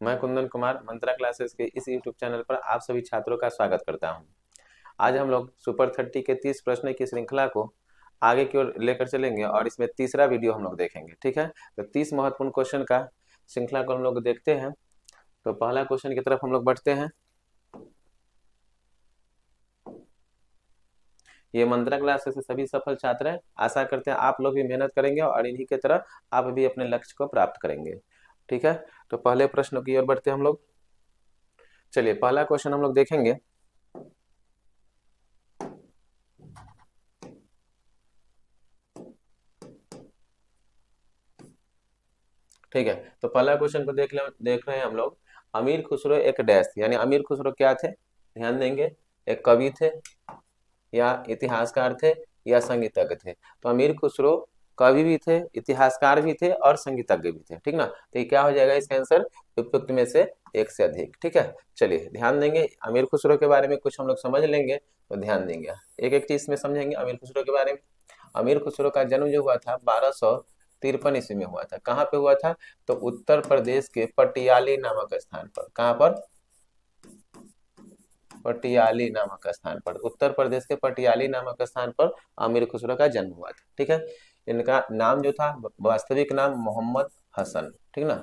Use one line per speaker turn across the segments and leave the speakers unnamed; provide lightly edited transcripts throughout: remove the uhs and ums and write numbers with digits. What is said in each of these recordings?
मैं कुंदन कुमार मंत्रा क्लासेस के इस यूट्यूब चैनल पर आप सभी छात्रों का स्वागत करता हूं। आज हम लोग सुपर 30 के 30 प्रश्न की श्रृंखला को आगे की ओर लेकर चलेंगे और इसमें तीसरा वीडियो हम लोग देखेंगे। ठीक है, तो 30 महत्वपूर्ण क्वेश्चन का श्रृंखला को हम लोग देखते हैं। तो पहला क्वेश्चन की तरफ हम लोग बढ़ते हैं। ये मंत्रा क्लासेस के सभी सफल छात्र हैं। आशा करते हैं आप लोग भी मेहनत करेंगे और इन्हीं की तरह आप भी अपने लक्ष्य को प्राप्त करेंगे। ठीक है, तो पहले प्रश्न की ओर बढ़ते हैं हम लोग। चलिए, पहला क्वेश्चन हम लोग देखेंगे। ठीक है, तो पहला क्वेश्चन को देख रहे हैं हम लोग। अमीर खुसरो एक डैश, यानी अमीर खुसरो क्या थे, ध्यान देंगे। एक कवि थे या इतिहासकार थे या संगीतज्ञ थे। तो अमीर खुसरो कवि भी थे, इतिहासकार भी थे और संगीतज्ञ भी थे। ठीक ना, तो ये क्या हो जाएगा इसका आंसर, उपयुक्त में से एक से अधिक। ठीक है, चलिए ध्यान देंगे। अमीर खुसरो के बारे में कुछ हम लोग समझ लेंगे, तो ध्यान देंगे, एक एक चीज में समझेंगे अमीर खुसरो के बारे में। अमीर खुसरो का जन्म जो हुआ था 1253 ईस्वी में हुआ था। कहाँ पे हुआ था, तो उत्तर प्रदेश के पटियाली नामक स्थान पर। कहाँ पर, पटियाली नामक स्थान पर, उत्तर प्रदेश के पटियाली नामक स्थान पर अमीर खुसरो का जन्म हुआ था। ठीक है, इनका नाम जो था, वास्तविक नाम मोहम्मद हसन। ठीक ना,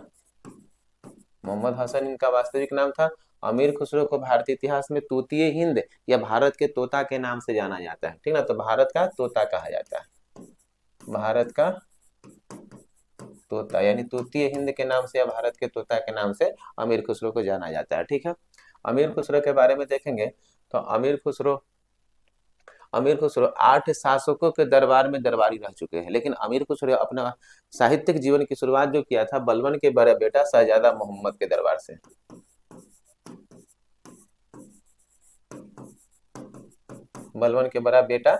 मोहम्मद हसन इनका वास्तविक नाम था। अमीर खुसरो को भारतीय इतिहास में तूतीय हिंद या भारत के तोता के नाम से जाना जाता है। ठीक ना, तो भारत का तोता कहा जाता है, भारत का तोता, यानी तूतीय हिंद के नाम से या भारत के तोता के नाम से अमीर खुसरो को जाना जाता है। ठीक है, अमीर खुसरो के बारे में देखेंगे तो अमीर खुसरो 8 शासकों के दरबार में दरबारी रह चुके हैं। लेकिन अमीर खुसरो अपना साहित्यिक जीवन की शुरुआत जो किया था बलबन के बड़े बेटा शहजादा मोहम्मद के दरबार से। बलबन के बड़ा बेटा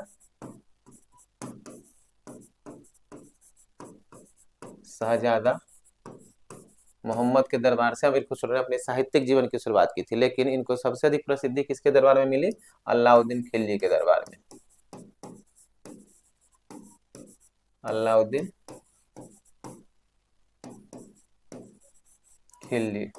शहजादा मोहम्मद के दरबार से अमीर खुसरो ने अपने साहित्यिक जीवन की शुरुआत की थी। लेकिन इनको सबसे अधिक प्रसिद्धि किसके दरबार में मिली, अलाउद्दीन खिलजी के दरबार में। अलाउद्दीन खिलजी।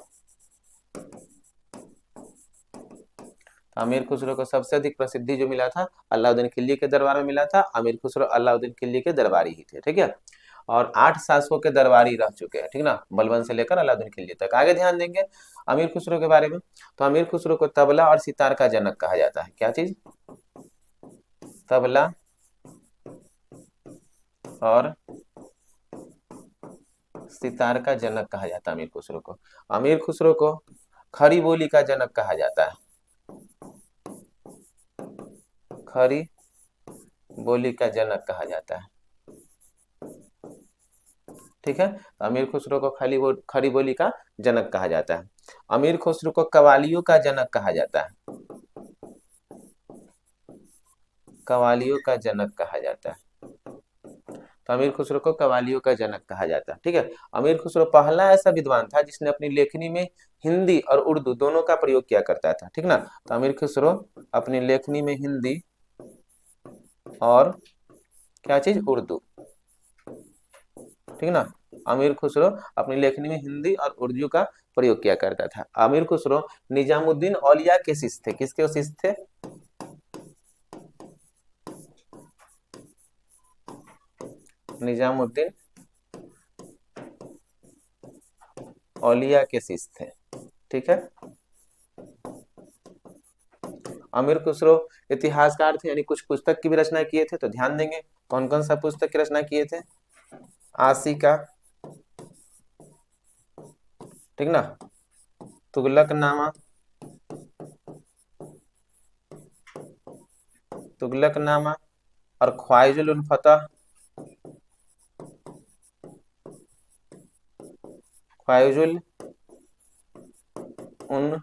अमीर खुसरो को सबसे अधिक प्रसिद्धि जो मिला था अलाउद्दीन खिलजी के दरबार में मिला था। अमीर खुसरो अलाउद्दीन खिलजी के दरबारी ही थे। ठीक है, और 8 शासकों के दरबारी रह चुके हैं। ठीक ना, बलबन से लेकर अलाउद्दीन खिलजी तक। आगे ध्यान देंगे अमीर खुसरो के बारे में, तो अमीर खुसरो को तबला और सितार का जनक कहा जाता है। क्या चीज, तबला और सितार का जनक कहा जाता है अमीर खुसरो को। अमीर खुसरो को खड़ी बोली का जनक कहा जाता है, खड़ी बोली का जनक कहा जाता है। ठीक है, अमीर खुसरो को खड़ी बोली का जनक कहा जाता है। अमीर खुसरो को कवालियों का जनक कहा जाता है, कवालियों का जनक कहा जाता है। तो अमीर खुसरो को कवालियों का जनक कहा जाता है। ठीक है, अमीर खुसरो पहला ऐसा विद्वान था जिसने अपनी लेखनी में हिंदी और उर्दू दोनों का प्रयोग किया करता था। ठीक ना, तो अमीर खुसरो अपनी लेखनी में हिंदी और क्या चीज, उर्दू। ठीक ना, अमीर खुसरो अपनी लेखनी में हिंदी और उर्दू का प्रयोग किया करता था। अमीर खुसरो निजामुद्दीन औलिया के शिष्य थे। किसके शिष्य थे, निजामुद्दीन औलिया के शिष्य थे। ठीक है, अमीर खुसरो इतिहासकार थे, यानी कुछ पुस्तक की भी रचना किए थे। तो ध्यान देंगे कौन कौन सा पुस्तक की रचना किए थे, आशिका, ठीक ना, तुगलकनामा, तुगलकनामा और ख्वाइजुल उल फतह, ख्वाइजुल उन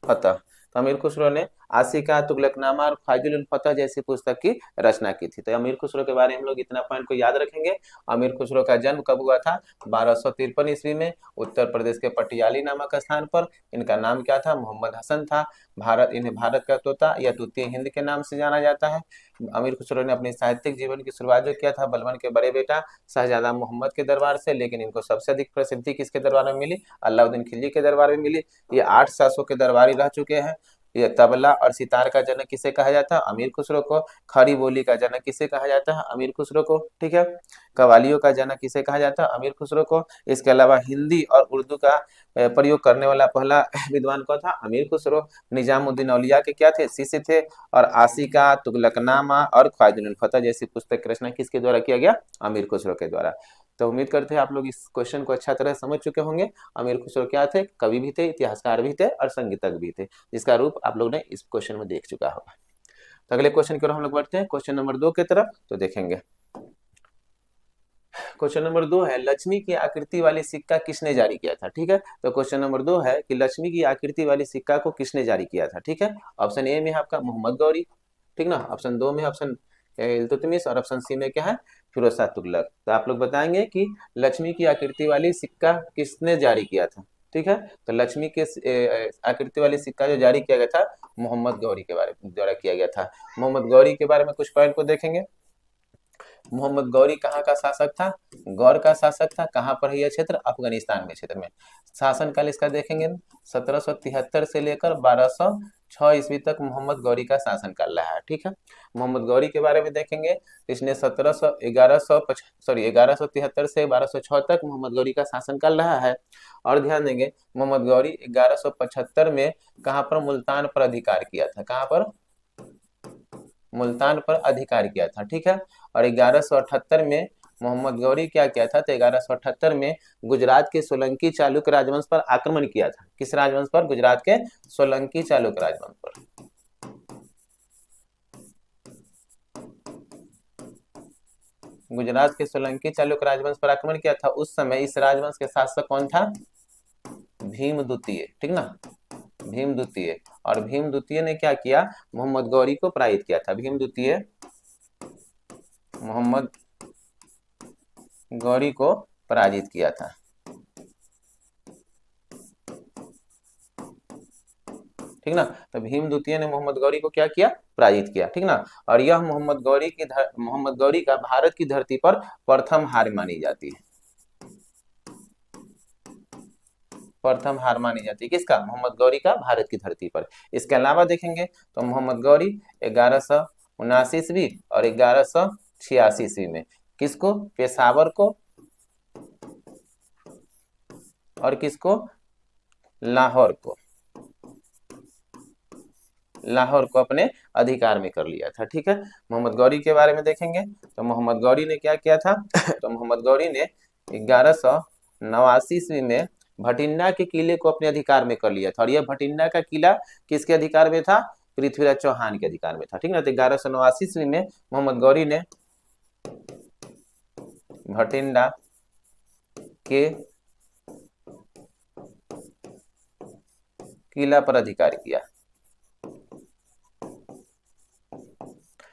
फतह। तो अमीर खुसरो ने आशिका, तुगलकनामा और ख्वाजुल उल फतह जैसी पुस्तक की रचना की थी। तो अमीर खुसरो के बारे में हम लोग इतना पॉइंट को याद रखेंगे। अमीर खुसरो का जन्म कब हुआ था? 1253 ईस्वी में उत्तर प्रदेश के पटियाली नामक स्थान पर। इनका नाम क्या था? मोहम्मद हसन था। इन्हें भारत का तोता या तूतीय हिंद के नाम से जाना जाता है। अमीर खुसरो ने अपने साहित्यिक जीवन की शुरुआत जो किया था बलबन के बड़े बेटा शहजादा मोहम्मद के दरबार से, लेकिन इनको सबसे अधिक प्रसिद्धि किसके दरबार में मिली? अलाउद्दीन खिलजी के दरबार में मिली। ये 8 शासकों के दरबारी रह चुके हैं। ये तबला और सितार का जनक किसे कहा जाता है? अमीर खुसरो को। खड़ी बोली का जनक किसे कहा जाता है? अमीर खुसरो को। ठीक है। कवालियों का जनक किसे कहा जाता है? अमीर खुसरो को। इसके अलावा हिंदी और उर्दू का प्रयोग करने वाला पहला विद्वान कौन था? अमीर खुसरो। निजामुद्दीन औलिया के क्या थे? शिष्य थे। और आशिका, तुगलकनामा और ख्वाजुल फतह जैसी पुस्तक की रचना किसके द्वारा किया गया? अमीर खुसरो के द्वारा। तो उम्मीद करते हैं आप लोग इस क्वेश्चन को अच्छा तरह समझ चुके होंगे। अमीर खुसरो क्या थे? कवि भी थे, इतिहासकार भी थे और संगीतज्ञ भी थे, जिसका रूप आप लोग ने इस क्वेश्चन में देख चुका होगा। तो अगले क्वेश्चन की ओर हम लोग बढ़ते हैं, क्वेश्चन नंबर 2 की तरफ। तो देखेंगे क्वेश्चन नंबर 2 है, लक्ष्मी की आकृति वाली सिक्का किसने जारी किया था? ठीक है। तो क्वेश्चन नंबर 2 है कि लक्ष्मी की आकृति वाली सिक्का को किसने जारी किया था? ठीक है। ऑप्शन ए में आपका मोहम्मद गौरी, ठीक ना। ऑप्शन 2 में ऑप्शन इल्तुतमिश और ऑप्शन सी में क्या है? फिरोज शाह तुगलक। तो आप लोग बताएंगे कि लक्ष्मी की आकृति वाली सिक्का किसने जारी किया था? ठीक है। तो लक्ष्मी के आकृति वाली सिक्का जो जारी किया गया था मोहम्मद गौरी के बारे में द्वारा किया गया था। मोहम्मद गौरी के बारे में कुछ पॉइंट को देखेंगे। मोहम्मद गौरी कहाँ का शासक था? गौर का शासक था। कहाँ पर है यह क्षेत्र? अफगानिस्तान में क्षेत्र में। शासनकाल इसका देखेंगे 1773 से लेकर 1206 ईस्वी तक मोहम्मद गौरी का शासनकाल रहा है। ठीक है। मोहम्मद गौरी के बारे में देखेंगे, इसने 1173 से 1206 तक मोहम्मद गौरी का शासनकाल रहा है। और ध्यान देंगे मोहम्मद गौरी 1175 में कहाँ पर? मुल्तान पर अधिकार किया था। कहाँ पर? मुल्तान पर अधिकार किया था। ठीक है। और 1178 में मोहम्मद गौरी क्या किया था? तो 1178 में गुजरात के सोलंकी चालुक्य राजवंश पर आक्रमण किया था। किस राजवंश पर? गुजरात के सोलंकी चालुक्य राजवंश पर। गुजरात के सोलंकी चालुक्य राजवंश पर आक्रमण किया था। उस समय इस राजवंश के शासक कौन था? भीम द्वितीय। ठीक ना, भीम द्वितीय। और भीम द्वितीय ने क्या किया? मोहम्मद गौरी को पराजित किया था। भीम द्वितीय मोहम्मद गौरी को पराजित किया था। ठीक ना। तो भीम द्वितीय ने मोहम्मद गौरी को क्या किया? पराजित किया। ठीक ना। और यह मोहम्मद गौरी का भारत की धरती पर प्रथम हार मानी जाती है। प्रथम हार मानी जाती है किसका? मोहम्मद गौरी का भारत की धरती पर। इसके अलावा देखेंगे तो मोहम्मद गौरी 1179 ईस्वी और 1186 ईस्वी में किसको? पेशावर को और किसको? लाहौर को अपने अधिकार में कर लिया था। ठीक है। मोहम्मद गौरी के बारे में देखेंगे तो मोहम्मद गौरी ने क्या किया था? तो मोहम्मद गौरी ने 1189 ईस्वी में भटिंडा के किले को अपने अधिकार में कर लिया था। और यह भटिंडा का किला किसके अधिकार में था? पृथ्वीराज चौहान के अधिकार में था। ठीक ना। तो 1189 ईस्वी में मोहम्मद गौरी ने भटिंडा के किला पर अधिकार किया।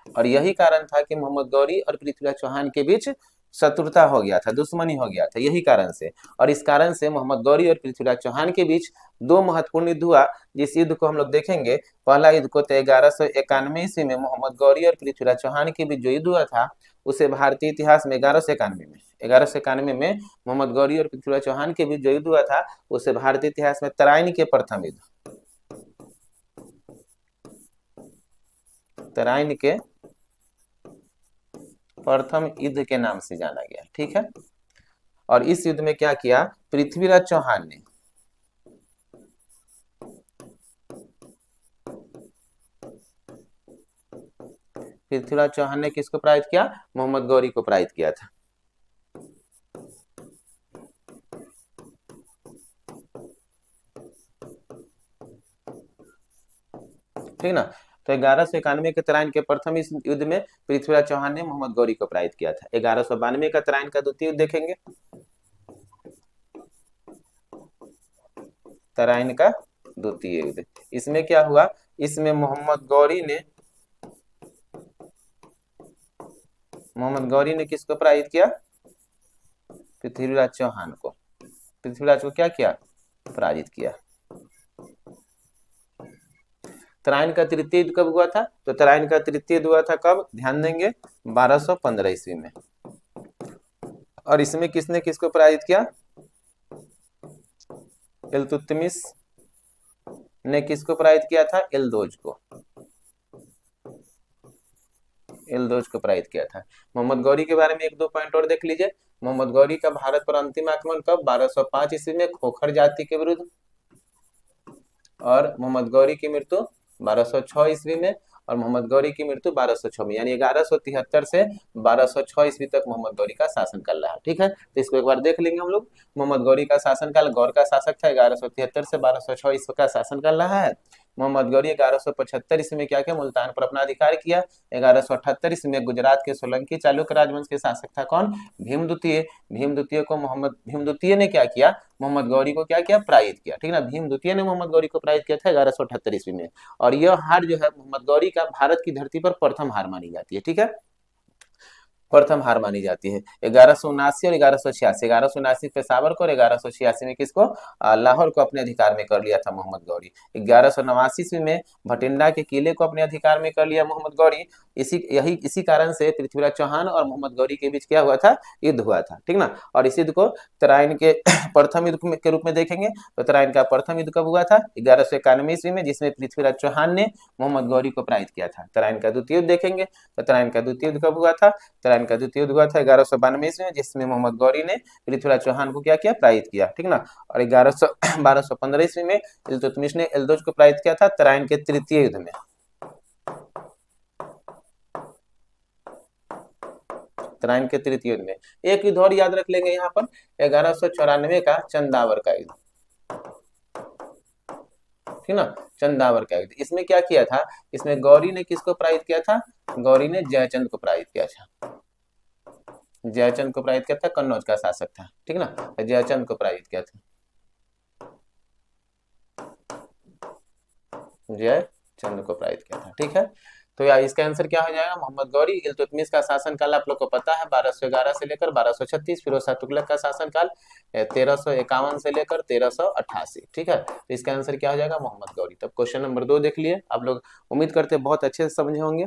और यही कारण था कि मोहम्मद गौरी और पृथ्वीराज चौहान के बीच शत्रुता हो गया था, दुश्मनी हो गया था, यही कारण से। और इस कारण से मोहम्मद गौरी और पृथ्वीराज चौहान के बीच दो महत्वपूर्ण युद्ध हुआ। जिस युद्ध को हम लोग देखेंगे, पहला युद्ध को 1191 ईस्वी में मोहम्मद गौरी और पृथ्वीराज चौहान के बीच जो युद्ध हुआ था उसे भारतीय इतिहास में 1191 में मोहम्मद गौरी और पृथ्वीराज चौहान के बीच जो युद्ध हुआ था उसे भारतीय इतिहास में तराइन के प्रथम युद्ध, तराइन के प्रथम युद्ध के नाम से जाना गया। ठीक है। और इस युद्ध में क्या किया? पृथ्वीराज चौहान ने किसको पराजित किया? मोहम्मद गौरी को पराजित किया था। ठीक ना। तो 1191 के तराइन के प्रथम इस युद्ध में पृथ्वीराज चौहान ने मोहम्मद गौरी को पराजित किया था। 1192 का तराइन का द्वितीय युद्ध देखेंगे, तराइन का द्वितीय युद्ध। इसमें क्या हुआ? इसमें मोहम्मद गौरी ने किसको पराजित किया? पृथ्वीराज चौहान को। पृथ्वीराज को क्या किया? पराजित किया। तराइन का तृतीय युद्ध कब हुआ था? तो तराइन का तृतीय युद्ध हुआ था कब? ध्यान देंगे 1215 ईस्वी में। और इसमें किसने किसको पराजित किया? इल्तुतमिश ने किसको पराजित किया था? एल्दोज को। एल्दोज को पराजित किया था। मोहम्मद गौरी के बारे में एक दो पॉइंट और देख लीजिए। मोहम्मद गौरी का भारत पर अंतिम आक्रमण कब? 1205 ईस्वी में खोखर जाति के विरुद्ध। और मोहम्मद गौरी की मृत्यु 1206 ईस्वी में। और मोहम्मद गौरी की मृत्यु 1206 में, यानी 1173 से 1206 ईस्वी तक मोहम्मद गौरी का शासनकाल रहा। ठीक है, तो इसको एक बार देख लेंगे हम लोग। मोहम्मद गौरी का शासनकाल, गौर का शासक था, 1173 से 1206 ईस्वी का शासनकाल रहा है। मोहम्मद गौरी 1175 ईस्वी में क्या किया? मुल्तान पर अपना अधिकार किया। 1178 ईस्वी में गुजरात के सोलंकी चालुक्य राजवंश के शासक था कौन? भीम द्वितीय। भीम द्वितीय ने क्या किया? मोहम्मद गौरी को क्या किया? पराजित किया। ठीक है ना, भीम द्वितीय ने मोहम्मद गौरी को पराजित किया था 1178 ईस्वी में। और यह हार जो है मोहम्मद गौरी का भारत की धरती पर प्रथम हार मानी जाती है। ठीक है, प्रथम हार मानी जाती है। 1179 और 1186, 1179 पेशावर को और 1186 में किसको? लाहौर को अपने अधिकार में कर लिया था मोहम्मद गौरी। 1189 ईस्वी में भटिंडा के किले को अपने अधिकार में कर लिया मोहम्मद गौरी। इसी कारण से पृथ्वीराज चौहान और मोहम्मद गौरी के बीच क्या हुआ था? युद्ध हुआ था। ठीक ना, और इस युद्ध को तराइन के प्रथम युद्ध के रूप में देखेंगे। तो तराइन का प्रथम युद्ध कब हुआ था? 1191 ईस्वी में, जिसमें पृथ्वीराज चौहान ने मोहम्मद गौरी को पराजित किया था। तराइन का द्वितीय युद्ध देखेंगे, तो तराइन का द्वितीय युद्ध कब हुआ था? तराइन का द्वितीय युद्ध हुआ था 1192 ईस्वी में, जिसमें मोहम्मद गौरी ने पृथ्वीराज चौहान को क्या किया? पराजित किया। ठीक ना, और 1215 ईस्वी में इल्तुतमिश ने एल्दोज को पराजित किया था तराइन के तृतीय युद्ध में। तराइन के तृतीय युद्ध में एक युद्ध और याद रख लेंगे यहाँ पर, 1194 का चंदावर का युद्ध। ठीक ना, चंदावर का युद्ध। इसमें क्या किया था? इसमें गौरी ने किसको पराजित किया था? गौरी ने जयचंद को पराजित किया था। जयचंद को पराजित किया था, कन्नौज का शासक था। ठीक ना, जयचंद को पराजित किया था, जयचंद को पराजित किया था। ठीक है, तो यार इसका आंसर क्या हो जाएगा? मोहम्मद गौरी। इल्तुतमिश का शासनकाल आप लोग को पता है 1211 से लेकर 1236। फिरोज शाह तुगलक का शासनकाल 1351 से लेकर 1388। ठीक है, तो इसका आंसर क्या हो जाएगा? मोहम्मद गौरी। तब क्वेश्चन नंबर 2 देख लिए आप लोग, उम्मीद करते हैं बहुत अच्छे से समझे होंगे।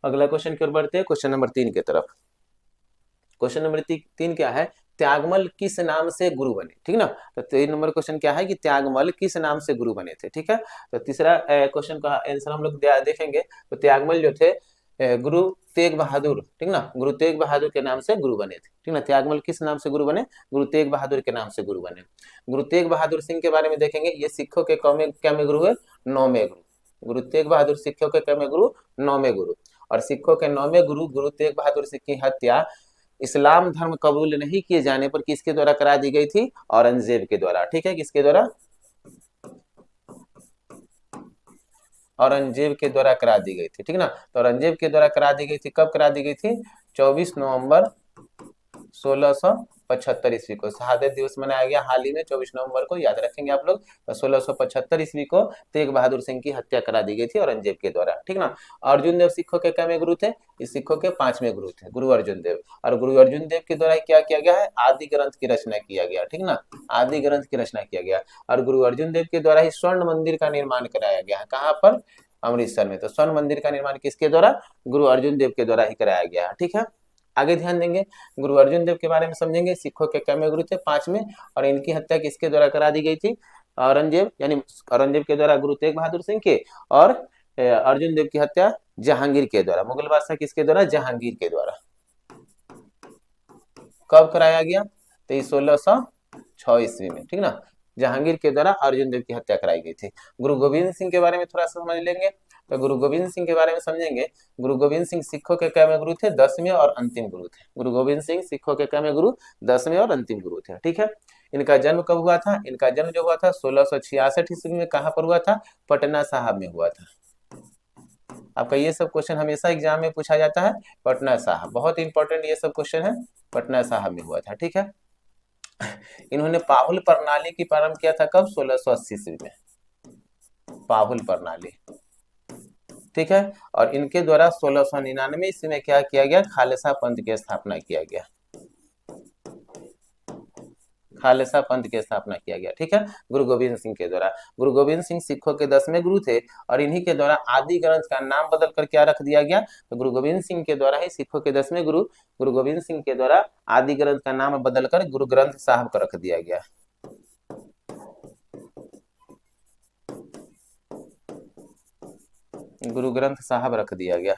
अगला क्वेश्चन की ओर बढ़ते हैं, क्वेश्चन नंबर 3 की तरफ। क्वेश्चन नंबर 3 क्या है? त्यागमल किस नाम से गुरु बने? ठीक ना, तो 3 नंबर क्वेश्चन क्या है कि त्यागमल किस नाम से गुरु बने थे? ठीक है, तो तीसरा क्वेश्चन का आंसर हम लोग देखेंगे। तो त्यागमल जो थे गुरु तेग बहादुर, ठीक ना, गुरु तेग बहादुर के नाम से गुरु बने थे। ठीक ना, त्यागमल किस नाम से गुरु बने? गुरु तेग बहादुर के नाम से गुरु बने। गुरु तेग बहादुर सिंह के बारे में देखेंगे। ये सिखों के क्या में गुरु है? 9वें गुरु। गुरु तेग बहादुर सिखों के क्या में गुरु? 9वें गुरु। और सिखों के 9वें गुरु गुरु तेग बहादुर सिंह की हत्या इस्लाम धर्म कबूल नहीं किए जाने पर किसके द्वारा करा दी गई थी? औरंगजेब के द्वारा। ठीक है, किसके द्वारा? औरंगजेब के द्वारा करा दी गई थी। ठीक ना, तो औरंगजेब के द्वारा करा दी गई थी। कब करा दी गई थी? 24 नवंबर 1675 ईस्वी को शहादत दिवस मनाया गया हाल ही में, 24 नवंबर को, याद रखेंगे आप लोग। तो 1675 ईस्वी को तेग बहादुर सिंह की हत्या करा दी गई थी औरंगजेब के द्वारा। ठीक ना, अर्जुन देव सिखों के क्या में गुरु थे? इस सिखों के 5वें गुरु थे, गुरु अर्जुन देव। और गुरु अर्जुन देव के द्वारा क्या किया गया है? आदि ग्रंथ की रचना किया गया। ठीक ना, आदि ग्रंथ की रचना किया गया। और गुरु अर्जुन देव के द्वारा ही स्वर्ण मंदिर का निर्माण कराया गया है। कहाँ पर? अमृतसर में। तो स्वर्ण मंदिर का निर्माण किसके द्वारा? गुरु अर्जुन देव के द्वारा ही कराया गया है। ठीक है, आगे ध्यान देंगे, गुरु अर्जुन देव के बारे में समझेंगे। सिखों के क्या में गुरु थे? 5वें। और इनकी हत्या किसके द्वारा करा दी गई थी? औरंगजेब, यानी औरंगजेब के द्वारा गुरु तेग बहादुर सिंह के। और अर्जुन देव की हत्या जहांगीर के द्वारा, मुगल बादशाह किसके द्वारा? जहांगीर के द्वारा। कब कराया गया? तो 1606 ईस्वी में। ठीक ना, जहांगीर के द्वारा अर्जुन देव की हत्या कराई गई थी। गुरु गोविंद सिंह के बारे में थोड़ा सा समझ लेंगे। तो गुरु गोविंद सिंह के बारे में समझेंगे। गुरु गोविंद सिंह सिखों के क्या में गुरु थे? 10वें और अंतिम गुरु थे। गुरु गोविंद सिंह सिखों के क्या में गुरु? 10वें और अंतिम गुरु थे। ठीक है, इनका जन्म कब हुआ था? इनका जन्म जो हुआ था 1666 ईस्वी में। कहाँ पर हुआ था? पटना साहब में हुआ था। आपका ये सब क्वेश्चन हमेशा एग्जाम में पूछा जाता है। पटना साहब, बहुत इंपॉर्टेंट ये सब क्वेश्चन है। पटना साहब में हुआ था। ठीक है, इन्होंने पाहुल प्रणाली की प्रारंभ किया था कब? 1680 ईस्वी में। पाहुल प्रणाली, ठीक है। और इनके द्वारा 1699 ईस्वी में क्या किया गया, खालसा पंथ की स्थापना किया गया, खालसा पंथ की स्थापना किया गया, ठीक है, गुरु गोविंद सिंह के द्वारा। गुरु गोविंद सिंह सिखों के 10वें गुरु थे और इन्हीं के द्वारा आदि ग्रंथ का नाम बदलकर क्या रख दिया गया, तो गुरु गोविंद सिंह के द्वारा ही सिखों के 10वें गुरु गुरु गोविंद सिंह के द्वारा आदि ग्रंथ का नाम बदलकर गुरु ग्रंथ साहब का रख दिया गया। गुरु ग्रंथ साहब रख दिया गया,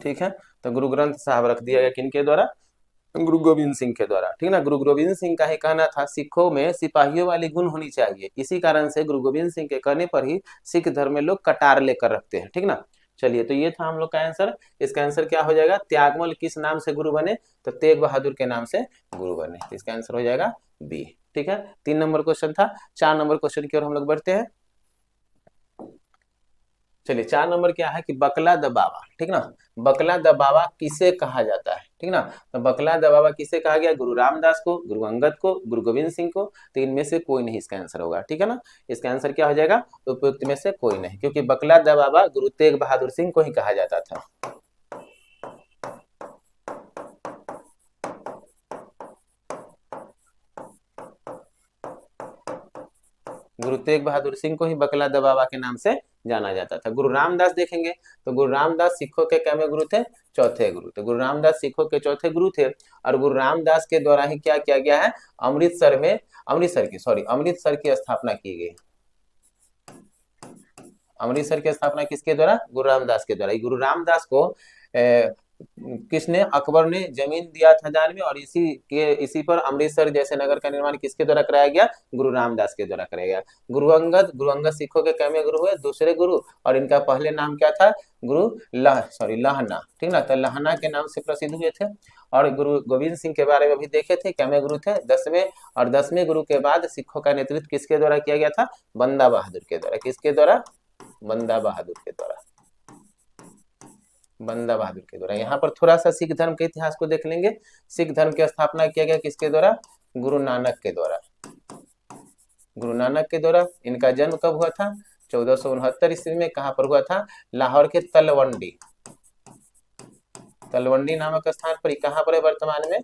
ठीक है। तो गुरु ग्रंथ साहब रख दिया गया किनके द्वारा, गुरु गोविंद सिंह के द्वारा, ठीक ना। गुरु गोविंद सिंह का ही कहना था सिखों में सिपाहियों वाली गुण होनी चाहिए, इसी कारण से गुरु गोविंद सिंह के कहने पर ही सिख धर्म में लोग कटार लेकर रखते हैं, ठीक ना। चलिए, तो ये था हम लोग का आंसर। इसका आंसर क्या हो जाएगा, त्यागमल किस नाम से गुरु बने, तो तेग बहादुर के नाम से गुरु बने, तो इसका आंसर हो जाएगा बी, ठीक है। 3 नंबर क्वेश्चन था। 4 नंबर क्वेश्चन की ओर हम लोग बढ़ते हैं। चलिए, 4 नंबर क्या है कि बकला दबावा, ठीक ना। बकला दबावा किसे कहा जाता है, ठीक ना। तो बकला दबावा किसे कहा गया, गुरु रामदास को, गुरु अंगद को, गुरु गोविंद सिंह को, तो इनमें से कोई नहीं इसका आंसर होगा, ठीक है ना। इसका आंसर क्या हो जाएगा, उपयुक्त में से कोई नहीं, क्योंकि बकला दबावा गुरु तेग बहादुर सिंह को ही कहा जाता था। गुरु तेग बहादुर सिंह को ही बकला दबावा के नाम से जाना जाता था। गुरु रामदास देखेंगे तो गुरु रामदास सिखों के कैमे गुरु थे, चौथे गुरु। तो गुरु रामदास सिखों के चौथे गुरु थे और गुरु रामदास के द्वारा ही क्या किया गया है, अमृतसर की स्थापना की गई। अमृतसर की स्थापना किसके द्वारा, गुरु रामदास के द्वारा। गुरु रामदास को किसने, अकबर ने जमीन दिया था दान में और इसी पर अमृतसर जैसे नगर का निर्माण किसके द्वारा कराया गया, गुरु रामदास के द्वारा कराया गया। गुरु अंगद सिखों के कैमे गुरु हुए, दूसरे गुरु, और इनका पहले नाम क्या था, गुरु लहना, ठीक ना। तो लहना के नाम से प्रसिद्ध हुए थे। और गुरु गोविंद सिंह के बारे में भी देखे थे, कैमे गुरु थे, 10वें। और 10वें गुरु के बाद सिखों का नेतृत्व किसके द्वारा किया गया था, बंदा बहादुर के द्वारा। किसके द्वारा, बंदा बहादुर के द्वारा, बंदा बहादुर के द्वारा। यहाँ पर थोड़ा सा सिख धर्म के इतिहास को देख लेंगे। सिख धर्म की स्थापना किया गया किसके द्वारा, गुरु नानक के द्वारा, गुरु नानक के द्वारा। इनका जन्म कब हुआ था, 1469 ईस्वी में। कहां पर हुआ था, लाहौर के तलवंडी नामक स्थान पर। कहां पर है वर्तमान में,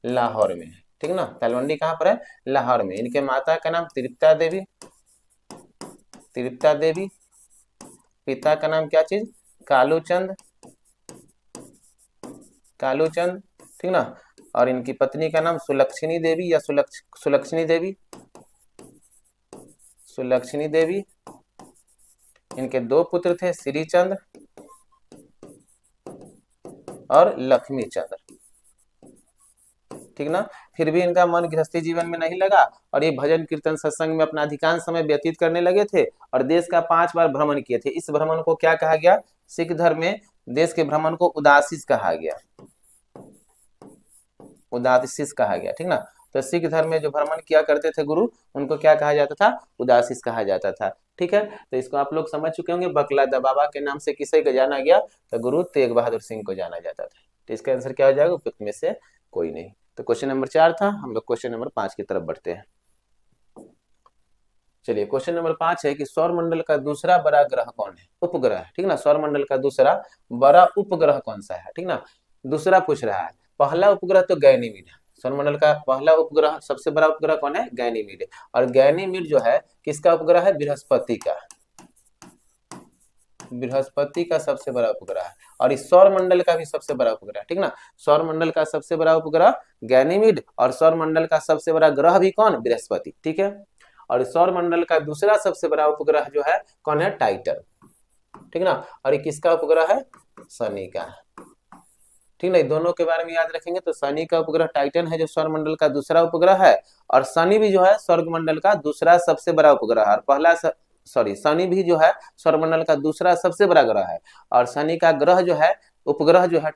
लाहौर में, ठीक ना। तलवंडी कहां पर है, लाहौर में। इनके माता का नाम तृप्ता देवी, पिता का नाम क्या चीज, कालूचंद, ठीक ना। और इनकी पत्नी का नाम सुलक्षणी देवी या सुलक्षणी देवी। इनके 2 पुत्र थे, श्रीचंद और लक्ष्मी चंद्र, ठीक ना। फिर भी इनका मन गृहस्थी जीवन में नहीं लगा और ये भजन कीर्तन सत्संग में अपना अधिकांश समय व्यतीत करने लगे थे और देश का 5 बार भ्रमण किए थे। इस भ्रमण को क्या कहा गया, सिख धर्म में देश के भ्रमण को उदासीस कहा गया, ठीक ना। तो सिख धर्म में जो भ्रमण किया करते थे गुरु, उनको क्या कहा जाता था, उदासीस कहा जाता था, ठीक है। तो इसको आप लोग समझ चुके होंगे। बकला दबावा के नाम से किसे को जाना गया, तो गुरु तेग बहादुर सिंह को जाना जाता था। तो इसका आंसर क्या हो जाएगा, उपयुक्त में से कोई नहीं। तो क्वेश्चन नंबर 4 था। हम लोग क्वेश्चन नंबर 5 की तरफ बढ़ते हैं। चलिए, क्वेश्चन नंबर 5 है कि सौर मंडल का दूसरा बड़ा ग्रह कौन है, उपग्रह, ठीक ना। सौर मंडल का दूसरा बड़ा उपग्रह कौन सा है, ठीक ना। दूसरा पूछ रहा है, पहला उपग्रह तो गैनीमीड है। सौर मंडल का पहला उपग्रह, सबसे बड़ा उपग्रह कौन है, गैनीमीड। और गैनीमीड जो है किसका उपग्रह है, बृहस्पति का सबसे बड़ा उपग्रह है। और इस सौर मंडल का भी सबसे बड़ा उपग्रह, ठीक ना। सौर मंडल का सबसे बड़ा उपग्रह गैनीमीड और सौर मंडल का सबसे बड़ा ग्रह भी कौन, बृहस्पति, ठीक है। और सौर मंडल का दूसरा सबसे बड़ा उपग्रह जो है कौन है, टाइटन, ठीक ना। और ये किसका उपग्रह है, शनि का, ठीक है। दोनों के बारे में याद रखेंगे तो शनि का उपग्रह टाइटन है जो सौर मंडल का दूसरा उपग्रह है, और शनि भी जो है सौर मंडल का दूसरा सबसे बड़ा उपग्रह है। और शनि भी जो है सौर मंडल का दूसरा सबसे बड़ा ग्रह है। और शनि का ग्रह जो है, उपग्रह जो है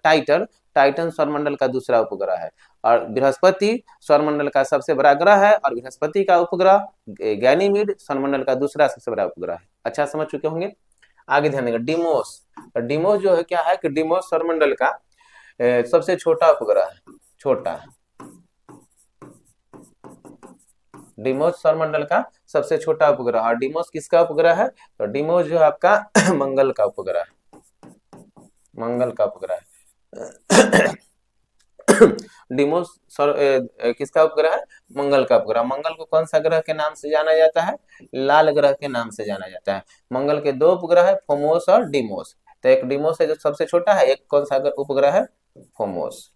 टाइटन सौर मंडल का दूसरा उपग्रह है। और बृहस्पति सौर मंडल का सबसे बड़ा ग्रह है और बृहस्पति का उपग्रह गैनीमीड सौर मंडल का दूसरा सबसे बड़ा उपग्रह है। अच्छा समझ चुके होंगे। आगे ध्यान देंगे, डिमोस जो है क्या है कि डिमोस सौर मंडल का सबसे छोटा उपग्रह है, छोटा, डिमोस सौरमंडल का सबसे छोटा उपग्रह। और डिमोस किसका उपग्रह है? तो डिमोस जो है आपका मंगल का उपग्रह है, मंगल का उपग्रह है। डिमोस किसका उपग्रह है? मंगल का उपग्रह। मंगल को कौन सा ग्रह के नाम से जाना जाता है? लाल ग्रह के नाम से जाना जाता है। मंगल के दो उपग्रह है, फोमोस और डिमोस। तो एक डिमोस है जो सबसे छोटा है, एक कौन सा उपग्रह है? फोमोस।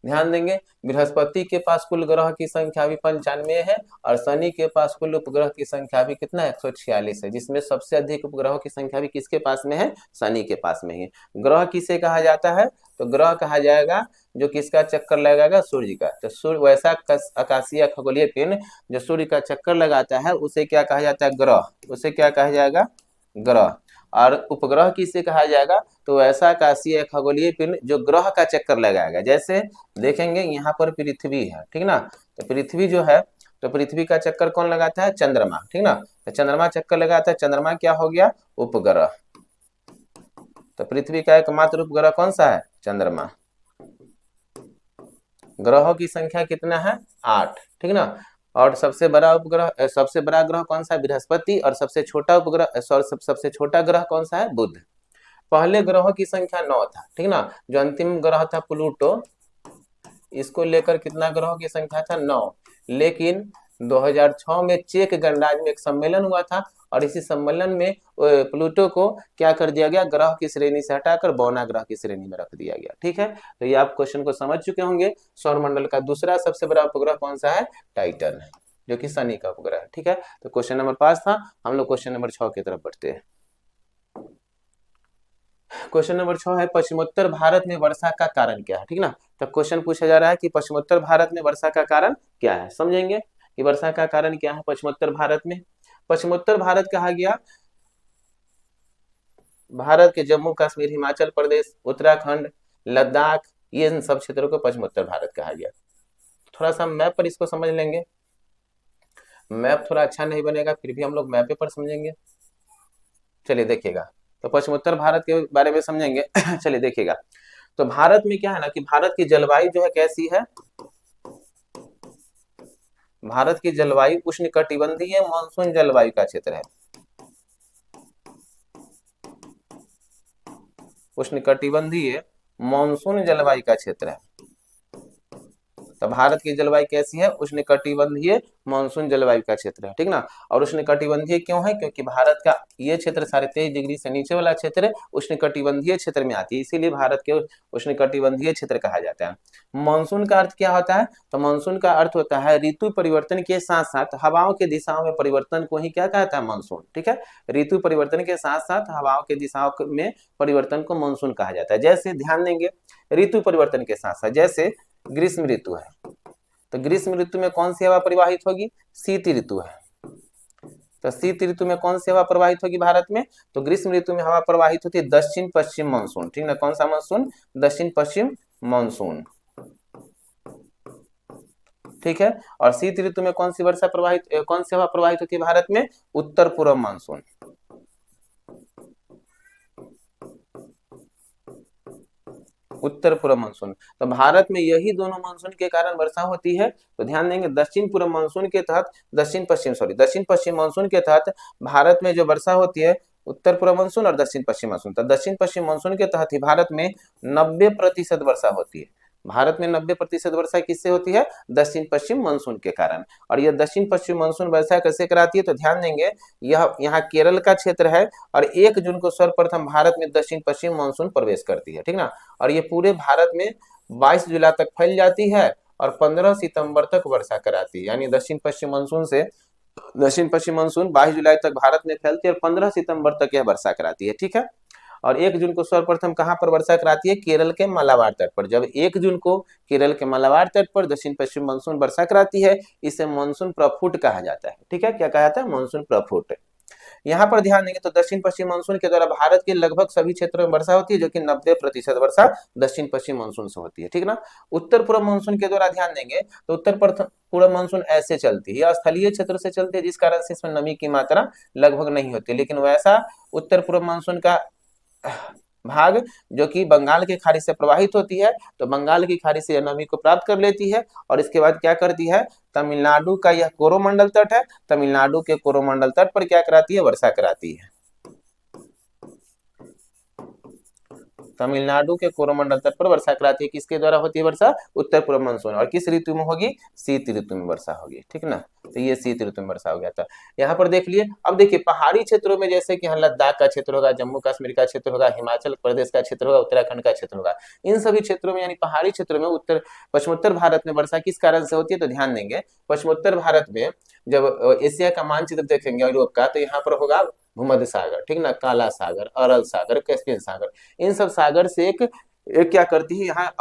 ध्यान देंगे, बृहस्पति के पास कुल ग्रह की संख्या भी 95 है और शनि के पास कुल उपग्रह की संख्या भी कितना है? 146 है, जिसमें सबसे अधिक उपग्रहों की संख्या भी किसके पास में है? शनि के पास में है। ग्रह किसे कहा जाता है? तो ग्रह कहा जाएगा जो किसका चक्कर लगाएगा? सूर्य का। तो सूर्य वैसा आकाशीय खगोलीय पिंड जो सूर्य का चक्कर लगाता है उसे क्या कहा जाता है? ग्रह। उसे क्या कहा जाएगा? ग्रह। और उपग्रह किसे कहा जाएगा? तो ऐसा आकाशीय खगोलीय पिंड जो ग्रह का चक्कर लगाएगा। जैसे देखेंगे यहाँ पर पृथ्वी है, ठीक ना, तो पृथ्वी जो है, तो पृथ्वी का चक्कर कौन लगाता है? चंद्रमा, ठीक ना, तो चंद्रमा चक्कर लगाता है, चंद्रमा क्या हो गया? उपग्रह। तो पृथ्वी का एकमात्र उपग्रह कौन सा है? चंद्रमा। ग्रहों की संख्या कितना है? 8, ठीक ना। और सबसे बड़ा उपग्रह, सबसे बड़ा ग्रह कौन सा है? बृहस्पति। और सबसे छोटा उपग्रह, सबसे छोटा ग्रह कौन सा है? बुध। पहले ग्रहों की संख्या 9 था, ठीक ना। जो अंतिम ग्रह था प्लूटो, इसको लेकर कितना ग्रहों की संख्या था? 9। लेकिन 2006 में चेक गणराज्य में एक सम्मेलन हुआ था और इसी सम्मेलन में प्लूटो को क्या कर दिया गया? ग्रह की श्रेणी से हटाकर बौना ग्रह की श्रेणी में रख दिया गया, ठीक है। तो ये आप क्वेश्चन को समझ चुके होंगे। सौरमंडल का दूसरा सबसे बड़ा उपग्रह कौन सा है? टाइटन है, जो कि शनि का उपग्रह है, ठीक है। तो क्वेश्चन नंबर 5 था। हम लोग क्वेश्चन नंबर 6 की तरफ बढ़ते हैं। क्वेश्चन नंबर 6 है, पश्चिमोत्तर भारत में वर्षा का कारण क्या है? ठीक ना। तो क्वेश्चन पूछा जा रहा है कि पश्चिमोत्तर भारत में वर्षा का कारण क्या है। समझेंगे कि वर्षा का कारण क्या है पश्चिमोत्तर भारत में। पश्चिमोत्तर भारत कहा गया भारत के जम्मू कश्मीर, हिमाचल प्रदेश, उत्तराखंड, लद्दाख, ये इन सब क्षेत्रों को पश्चिमोत्तर भारत कहा गया। थोड़ा सा मैप पर इसको समझ लेंगे। मैप थोड़ा अच्छा नहीं बनेगा, फिर भी हम लोग मैप पर समझेंगे। चलिए देखिएगा, तो पश्चिमोत्तर भारत के बारे में समझेंगे। चलिए देखिएगा, तो भारत में क्या है ना कि भारत की जलवायु जो है कैसी है? भारत की जलवायु उष्णकटिबंधीय मानसून जलवायु का क्षेत्र है। उष्णकटिबंधीय मानसून जलवायु का क्षेत्र है। तो भारत की जलवायु कैसी है? उष्णकटिबंधीय मानसून जलवायु का क्षेत्र है, ठीक ना। और उष्णकटिबंधीय क्यों है? क्योंकि भारत का ये क्षेत्र 23.5 डिग्री से नीचे वाला क्षेत्र उष्णकटिबंधीय क्षेत्र में आती है, इसीलिए भारत के उष्णकटिबंधीय क्षेत्र कहा जाता है। मानसून का अर्थ क्या होता है? तो मानसून का अर्थ होता है ऋतु परिवर्तन के साथ साथ हवाओं के दिशाओं में परिवर्तन को ही क्या कहता है? मानसून, ठीक है। ऋतु परिवर्तन के साथ साथ हवाओं के दिशाओं में परिवर्तन को मानसून कहा जाता है। जैसे ध्यान देंगे, ऋतु परिवर्तन के साथ साथ जैसे ग्रीष्म ऋतु है, तो ग्रीष्म ऋतु में कौन सी हवा प्रवाहित होगी? शीत ऋतु है, तो शीत ऋतु में कौन सी हवा प्रवाहित होगी भारत में? तो ग्रीष्म ऋतु में हवा प्रवाहित होती है दक्षिण पश्चिम मानसून, ठीक ना। कौन सा मानसून? दक्षिण पश्चिम मानसून, ठीक है। और शीत ऋतु में कौन सी कौन सी हवा प्रवाहित होती है भारत में? उत्तर पूर्व मानसून। उत्तर पूर्व मानसून। तो भारत में यही दोनों मानसून के कारण वर्षा होती है। तो ध्यान देंगे, दक्षिण पूर्व मानसून के तहत दक्षिण पश्चिम मानसून के तहत भारत में जो वर्षा होती है उत्तर पूर्व मानसून और दक्षिण पश्चिम मानसून। तो दक्षिण पश्चिम मानसून के तहत ही भारत में 90% वर्षा होती है। भारत में 90% वर्षा किससे होती है? दक्षिण पश्चिम मानसून के कारण। और यह दक्षिण पश्चिम मानसून वर्षा कैसे कराती है? तो ध्यान देंगे, यह यहाँ केरल का क्षेत्र है और 1 जून को सर्वप्रथम भारत में दक्षिण पश्चिम मानसून प्रवेश करती है, ठीक ना। और ये पूरे भारत में 22 जुलाई तक फैल जाती है और 15 सितंबर तक वर्षा कराती है। यानी दक्षिण पश्चिम मानसून 22 जुलाई तक भारत में फैलती है और 15 सितंबर तक यह वर्षा कराती है, ठीक है। और 1 जून को सर्वप्रथम कहां पर वर्षा कराती है? केरल के मालाबार तट पर। जब 1 जून को केरल के मालाबार तट पर दक्षिण पश्चिम मानसून वर्षा कराती है, इसे मानसून प्रफुट कहा जाता है, ठीक है। क्या कहा जाता है? मानसून प्रफुट। यहाँ पर ध्यान देंगे तो दक्षिण पश्चिम मानसून के द्वारा भारत के लगभग सभी क्षेत्रों में वर्षा होती है, जो कि 90% वर्षा दक्षिण पश्चिम मानसून से होती है, ठीक ना। उत्तर पूर्व मानसून के द्वारा ध्यान देंगे तो उत्तर पूर्व मानसून ऐसे चलती है, यह स्थलीय क्षेत्र से चलती है, जिस कारण से इसमें नमी की मात्रा लगभग नहीं होती। लेकिन वैसा उत्तर पूर्व मानसून का भाग जो कि बंगाल की खाड़ी से प्रवाहित होती है, तो बंगाल की खाड़ी से नमी को प्राप्त कर लेती है और इसके बाद क्या करती है, तमिलनाडु का यह कोरोमंडल तट है, तमिलनाडु के कोरोमंडल तट पर क्या कराती है, वर्षा कराती है। तमिलनाडु के कोरोमंडल तट पर वर्षा कराती है, किसके द्वारा होती है वर्षा, उत्तर पूर्व मानसून, और किस ऋतु में होगी, शीत ऋतु में वर्षा होगी, ठीक ना। तो ये शीत ऋतु में वर्षा हो गया था। यहाँ पर देख लिए। अब देखिए पहाड़ी क्षेत्रों में जैसे कि लद्दाख का क्षेत्र होगा, जम्मू कश्मीर का क्षेत्र होगा, हिमाचल प्रदेश का क्षेत्र होगा, उत्तराखंड का क्षेत्र होगा, इन सभी क्षेत्रों में यानी पहाड़ी क्षेत्रों में उत्तर पश्चिमोत्तर भारत में वर्षा किस कारण से होती है, तो ध्यान देंगे पश्चिमोत्तर भारत में जब एशिया का मानचित्र देखेंगे यूरोप का, तो यहाँ पर होगा भूमध्य सागर, ठीक ना, काला सागर, अरल सागर, कैस्पियन सागर, इन सब सागर से एक क्या करती है, यहाँ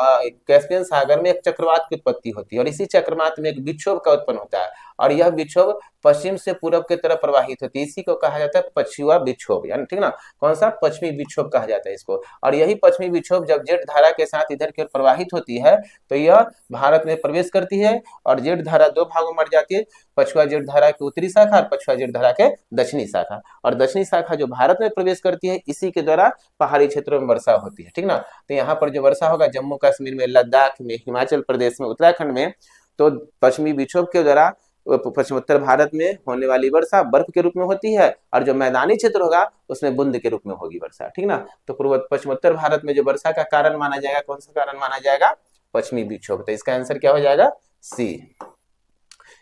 कैस्पियन सागर में एक चक्रवात की उत्पत्ति होती है और इसी चक्रवात में एक विक्षोभ का उत्पन्न होता है और यह विक्षोभ पश्चिम से पूरब की तरफ प्रवाहित होती है, इसी को कहा जाता है पछुआ विक्षोभ, यानी ठीक ना, कौन सा, पश्चिमी विक्षोभ कहा जाता है इसको। और यही पश्चिमी विक्षोभ जब जेठ धारा के साथ इधर की ओर प्रवाहित होती है तो यह भारत में प्रवेश करती है और जेठ धारा दो भागों में बढ़ जाती है, पछुआ जेठ धारा की उत्तरी शाखा और पछुआ जेठ धारा के दक्षिणी शाखा, और दक्षिणी शाखा जो भारत में प्रवेश करती है इसी के द्वारा पहाड़ी क्षेत्रों में वर्षा होती है, ठीक ना। तो यहाँ पर जो वर्षा होगा जम्मू कश्मीर में, लद्दाख में, हिमाचल प्रदेश में, उत्तराखंड में, तो पश्चिमी विक्षोभ के द्वारा पश्चिमोत्तर भारत में होने वाली वर्षा बर्फ के रूप में होती है और जो मैदानी क्षेत्र होगा उसमें बूंद के रूप में होगी वर्षा, ठीक ना। तो पूर्व पश्चिमोत्तर भारत में जो वर्षा का कारण माना जाएगा, कौन सा कारण माना जाएगा, पश्चिमी विक्षोभ। तो इसका आंसर क्या हो जाएगा, सी।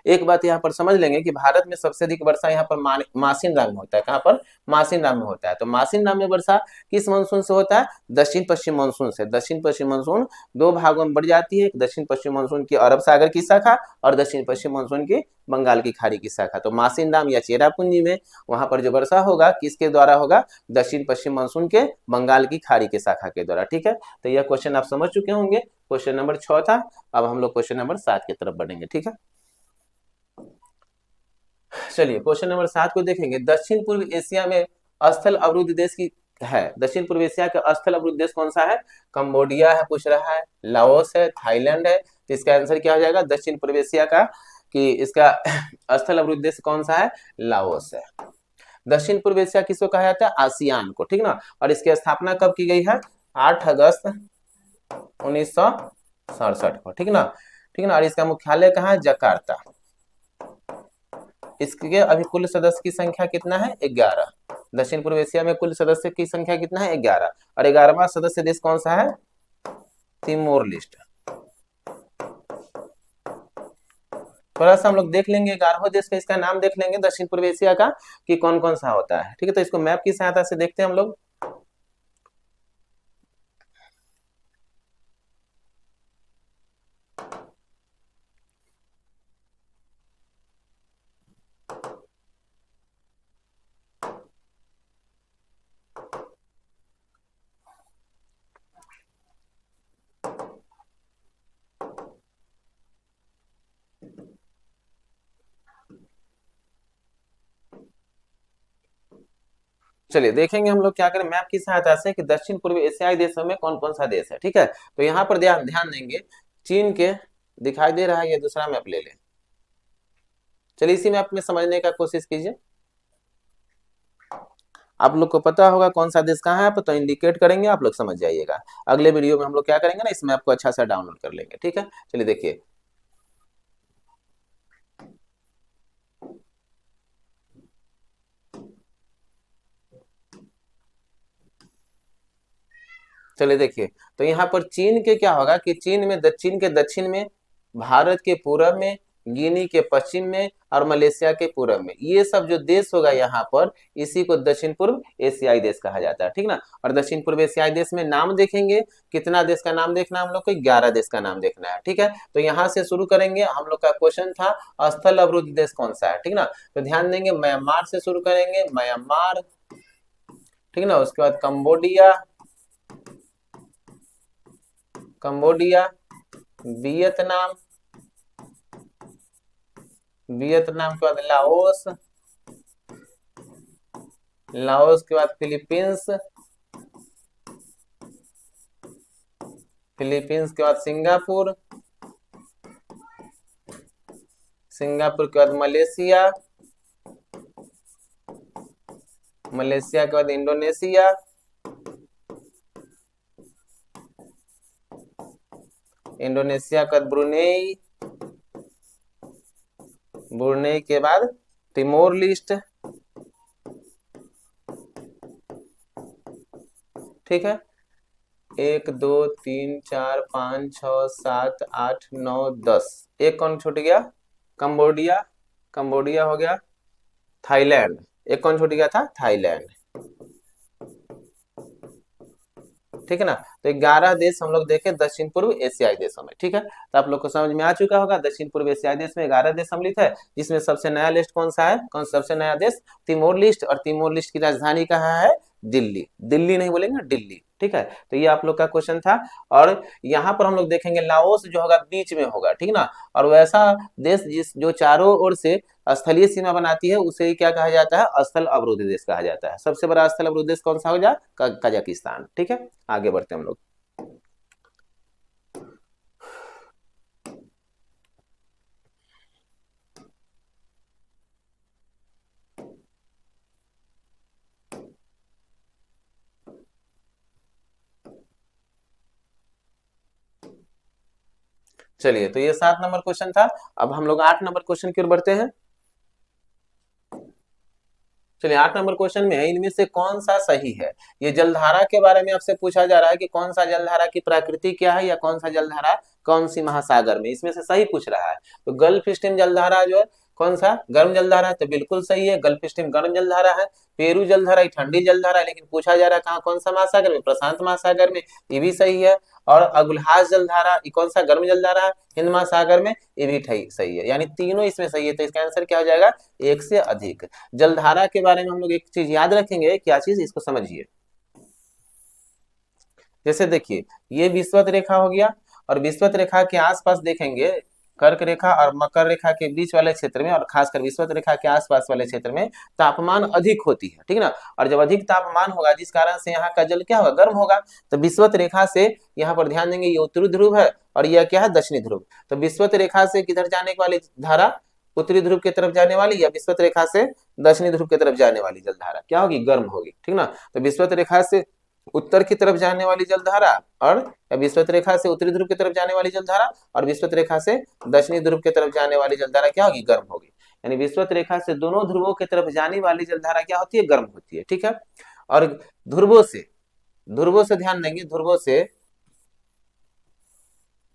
एक बात यहाँ पर समझ लेंगे कि भारत में सबसे अधिक वर्षा यहाँ पर मासिन राग में होता है, कहाँ पर, मासिन राग में होता है। तो मासिन राग में वर्षा किस मानसून से होता है, दक्षिण पश्चिम मानसून से। दक्षिण पश्चिम मानसून दो भागों में बढ़ जाती है, दक्षिण पश्चिम मानसून की अरब सागर की शाखा और दक्षिण पश्चिम मानसून की बंगाल की खाड़ी की शाखा। तो मासिन राग या चेरापूंजी में वहां पर जो वर्षा होगा किसके द्वारा होगा, दक्षिण पश्चिम मानसून के बंगाल की खाड़ी के शाखा के द्वारा, ठीक है। तो यह क्वेश्चन आप समझ चुके होंगे, क्वेश्चन नंबर 6 था। अब हम लोग क्वेश्चन नंबर 7 की तरफ बढ़ेंगे, ठीक है। चलिए क्वेश्चन नंबर 7 को देखेंगे। दक्षिण पूर्व एशिया में स्थल अवरुद्ध देश की है, दक्षिण पूर्व एशिया का स्थल अवरुद्ध देश कौन सा है, कंबोडिया है, पूछ रहा है, लाओस है, थाईलैंड है। तो इसका आंसर क्या हो जाएगा, दक्षिण पूर्व एशिया का कि इसका स्थल अवरुद्ध देश कौन सा है, लाओस है। दक्षिण पूर्व एशिया किसको कहा जाता है, आसियान को, ठीक ना। और इसकी स्थापना कब की गई है, 8 अगस्त 1967 को, ठीक ना, ठीक ना। और इसका मुख्यालय कहाँ है, जकार्ता। इसके अभी कुल सदस्य की संख्या कितना है, 11। दक्षिण पूर्व एशिया में कुल सदस्य की संख्या कितना है, 11, और 11वां सदस्य देश कौन सा है, तिमोर लिस्ट। थोड़ा सा हम लोग देख लेंगे 11वां देश का, इसका नाम देख लेंगे दक्षिण पूर्व एशिया का कि कौन कौन सा होता है, ठीक है। तो इसको मैप की सहायता से देखते हैं हम लोग। चलिए देखेंगे हम लोग क्या करें मैप की सहायता से कि दक्षिण पूर्व एशियाई देशों में कौन कौन सा देश है, ठीक है। तो यहाँ पर ध्यान ध्यान देंगे, चीन के दिखाई दे रहा है, ये दूसरा मैप ले लें। चलिए इसी मैप में समझने का कोशिश कीजिए। आप लोग को पता होगा कौन सा देश कहाँ है, आप तो इंडिकेट करेंगे, आप लोग समझ जाइएगा। अगले वीडियो में हम लोग क्या करेंगे ना, इस मैप को अच्छा सा डाउनलोड कर लेंगे, ठीक है। चलिए देखिए, चलिए देखिए, तो यहाँ पर चीन के क्या होगा कि चीन में चीन के दक्षिण में, भारत के पूरब में, गिनी के पश्चिम में और मलेशिया के पूरब में, ये सब जो देश होगा यहाँ पर, इसी को दक्षिण पूर्व एशियाई देश कहा जाता है, ठीक ना। और दक्षिण पूर्व एशियाई देश में नाम देखेंगे, कितना देश का नाम देखना है हम लोग को, 11 देश का नाम देखना है, ठीक है। तो यहाँ से शुरू करेंगे, हम लोग का क्वेश्चन था स्थल अवरुद्ध देश कौन सा है, ठीक ना। तो ध्यान देंगे, म्यांमार से शुरू करेंगे, म्यांमार, ठीक ना। उसके बाद कंबोडिया, कंबोडिया, वियतनाम, वियतनाम के बाद लाओस, लाओस के बाद फिलीपींस, फिलीपींस के बाद सिंगापुर, सिंगापुर के बाद मलेशिया, मलेशिया के बाद इंडोनेशिया, इंडोनेशिया का ब्रुनेई, ब्रुनेई के बाद तिमोर लिस्ट, ठीक है। 1 2 3 4 5 6 7 8 9 10, एक कौन छूट गया? कंबोडिया, कंबोडिया हो गया। थाईलैंड, एक कौन छूट गया था? थाईलैंड, ठीक है ना। तो 11 देश हम लोग देखे दक्षिण पूर्व एशियाई देशों में, ठीक है। तो आप लोग को समझ में आ चुका होगा, दक्षिण पूर्व एशियाई देश में 11 देश सम्मिलित है, जिसमें सबसे नया लिस्ट कौन सा है? कौन सबसे नया देश? Timor list. और तिमोर लिस्ट की राजधानी कहाँ है? दिल्ली, दिल्ली नहीं बोलेंगे, दिल्ली, ठीक है। तो ये आप लोग का क्वेश्चन था। और यहाँ पर हम लोग देखेंगे लाओस जो होगा बीच में होगा, ठीक ना। और वैसा देश जिस जो चारों ओर से स्थलीय सीमा बनाती है उसे क्या कहा जाता है? स्थल अवरोध देश कहा जाता है। सबसे बड़ा स्थल अवरोध देश कौन सा हो जाए? कजाकिस्तान, ठीक है। आगे बढ़ते हैं हम लोग। चलिए, तो ये 7 नंबर क्वेश्चन था। अब हम लोग 8 नंबर क्वेश्चन की ओर बढ़ते हैं। चलिए, 8 नंबर क्वेश्चन में है इनमें से कौन सा सही है? ये जलधारा के बारे में आपसे पूछा जा रहा है कि कौन सा जलधारा की प्रकृति क्या है, या कौन सा जलधारा कौन सी महासागर में, इसमें से सही पूछ रहा है। तो गल्फ स्ट्रीम जलधारा जो है कौन सा? गर्म जलधारा है, तो बिल्कुल सही है, गल्फ स्ट्रीम गर्म जलधारा है। पेरू जलधारा ये ठंडी जलधारा है, लेकिन पूछा जा रहा है कहाँ, कौन सा महासागर में? प्रशांत महासागर में, ये भी सही है। और अगुलहास जलधारा ये कौन सा? गर्म जलधारा है, हिंद महासागर में, ये भी सही है। यानी तीनों इसमें सही है, तो इसका आंसर क्या हो जाएगा? एक से अधिक। जलधारा के बारे में हम लोग एक चीज याद रखेंगे, क्या चीज? इसको समझिए। जैसे देखिए, ये विषुवत रेखा हो गया, और विषुवत रेखा के आसपास देखेंगे कर्क रेखा और मकर रेखा के बीच वाले क्षेत्र में, और खासकर विषुवत रेखा के आसपास वाले क्षेत्र में तापमान अधिक होती है, ठीक ना। और जब अधिक तापमान होगा जिस कारण से यहाँ का जल क्या होगा? गर्म होगा। तो विषुवत रेखा से यहाँ पर ध्यान देंगे, ये उत्तरी ध्रुव है और यह क्या है? दक्षिणी ध्रुव। तो विषुवत रेखा से किधर जाने वाली धारा? उत्तरी ध्रुव की तरफ जाने वाली, या विषुवत रेखा से दक्षिणी ध्रुव की तरफ जाने वाली जलधारा क्या होगी? गर्म होगी, ठीक ना। तो विषुवत रेखा से उत्तर की तरफ जाने वाली जलधारा, और विषुवत रेखा से उत्तरी ध्रुव की तरफ जाने वाली जलधारा, और विषुवत रेखा से दक्षिणी ध्रुव की तरफ जाने वाली जलधारा क्या होगी? गर्म होगी। यानी विषुवत रेखा से दोनों ध्रुवों की तरफ जाने वाली जलधारा क्या होती है? गर्म होती है, ठीक है। और ध्रुवों से, ध्रुवों से ध्यान देंगे,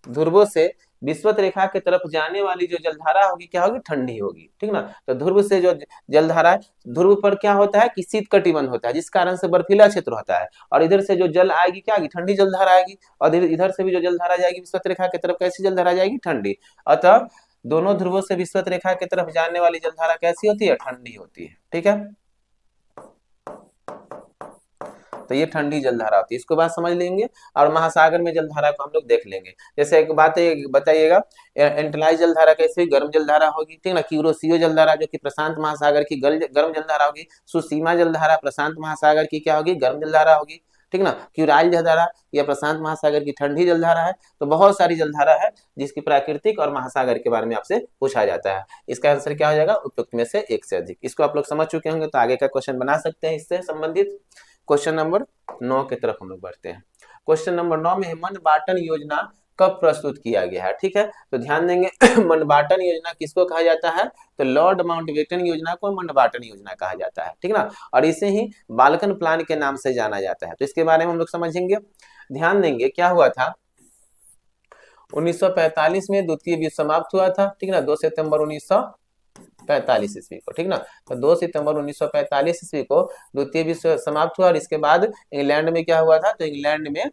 ध्रुवों से विषुवत रेखा की तरफ जाने वाली जो जलधारा होगी क्या होगी? ठंडी होगी, ठीक ना। तो ध्रुव से जो जलधारा है, ध्रुव पर क्या होता है कि शीत कटिबंध होता है, जिस कारण से बर्फीला क्षेत्र होता है, और इधर से जो जल आएगी क्या आएगी? ठंडी जलधारा आएगी। और इधर से भी जो जलधारा जाएगी विषुवत रेखा की तरफ, कैसी जलधारा जाएगी? ठंडी। अतः दोनों ध्रुवों से विषुवत रेखा की तरफ जाने वाली जलधारा कैसी होती है? ठंडी होती है, ठीक है। तो ये ठंडी जलधारा होती है, इसको बात समझ लेंगे। और महासागर में जलधारा को हम लोग देख लेंगे। जैसे एक बात बताइएगा, एंटलाइज जलधारा कैसे? गर्म जलधारा होगी, ठीक ना। क्यूरोसियो जलधारा जो कि प्रशांत महासागर की गर्म जलधारा होगी। सुसीमा जलधारा प्रशांत महासागर की क्या होगी? गर्म जलधारा होगी, ठीक ना। क्यूराइल जलधारा यह प्रशांत महासागर की ठंडी जलधारा है। तो बहुत सारी जलधारा है जिसकी प्राकृतिक और महासागर के बारे में आपसे पूछा जाता है। इसका आंसर क्या हो जाएगा? उपयुक्त में से एक से अधिक। इसको आप लोग समझ चुके होंगे, तो आगे का क्वेश्चन बना सकते हैं इससे संबंधित। क्वेश्चन नंबर 9 की तरफ हम लोग बढ़ते हैं। क्वेश्चन नंबर 9 में मनबाटन योजना कब प्रस्तुत किया गया है, ठीक है। तो ध्यान देंगे मनबाटन योजना किसको कहा जाता है? तो लॉर्ड माउंटबेटन योजना को मनबाटन योजना कहा जाता है, ठीक ना। और इसे ही बाल्कन प्लान के नाम से जाना जाता है। तो इसके बारे में हम लोग समझेंगे। ध्यान देंगे, क्या हुआ था 1945 में द्वितीय विश्व समाप्त हुआ था, ठीक ना। 2 सितंबर 1945 ईस्वी को, ठीक ना। तो 2 सितंबर 1945 ईस्वी को द्वितीय विश्व समाप्त हुआ। और इसके बाद इंग्लैंड में क्या हुआ था? तो इंग्लैंड में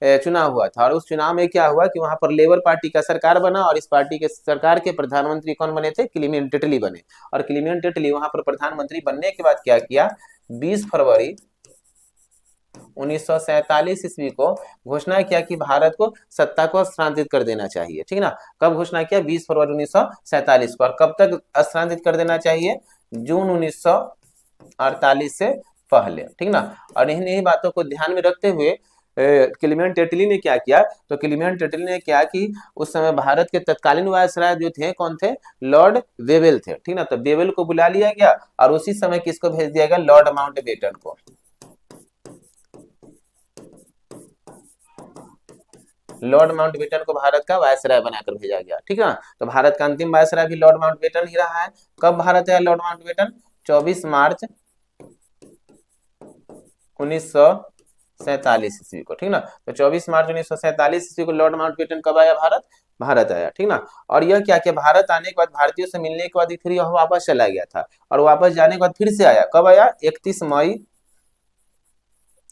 चुनाव हुआ था, और उस चुनाव में क्या हुआ कि वहां पर लेबर पार्टी का सरकार बना, और इस पार्टी के सरकार के प्रधानमंत्री कौन बने थे? क्लीमेंट टेटली बने। और क्लीमेंट टेटली वहां पर प्रधानमंत्री बनने के बाद क्या किया? 20 फरवरी 1947 ईस्वी को घोषणा किया कि भारत को सत्ता को स्थानांतरित कर देना चाहिए, ठीक ना। कब घोषणा किया? 20 फरवरी 1947 को। और कब तक स्थानांतरित कर देना चाहिए? जून 1948 से पहले, ठीक ना। और इन्हीं बातों को ध्यान में रखते हुए क्लीमेंट टेटली ने क्या किया? तो क्लीमेंट टेटली ने क्या कि उस समय भारत के तत्कालीन वायसराय जो थे कौन थे? लॉर्ड वेवेल थे, ठीक ना। तो वेवेल को बुला लिया गया, और उसी समय किसको भेज दिया गया? लॉर्ड माउंटबेटन को। लॉर्ड माउंटबेटन को भारत का वायसराय बनाकर भेजा गया, ठीक है ना। तो भारत का अंतिम वायसराय भी लॉर्ड माउंटबेटन ही रहा है। कब भारत आया लॉर्ड माउंटबेटन? 24 मार्च 1947 ईस्वी को, ठीक ना। तो 24 मार्च 1947 ईस्वी को लॉर्ड माउंटबेटन कब आया भारत आया, ठीक ना। और यह क्या कि भारत आने के बाद, भारतीयों से मिलने के बाद फिर यह वापस चला गया था, और वापस जाने के बाद फिर से आया। कब आया? 31 मई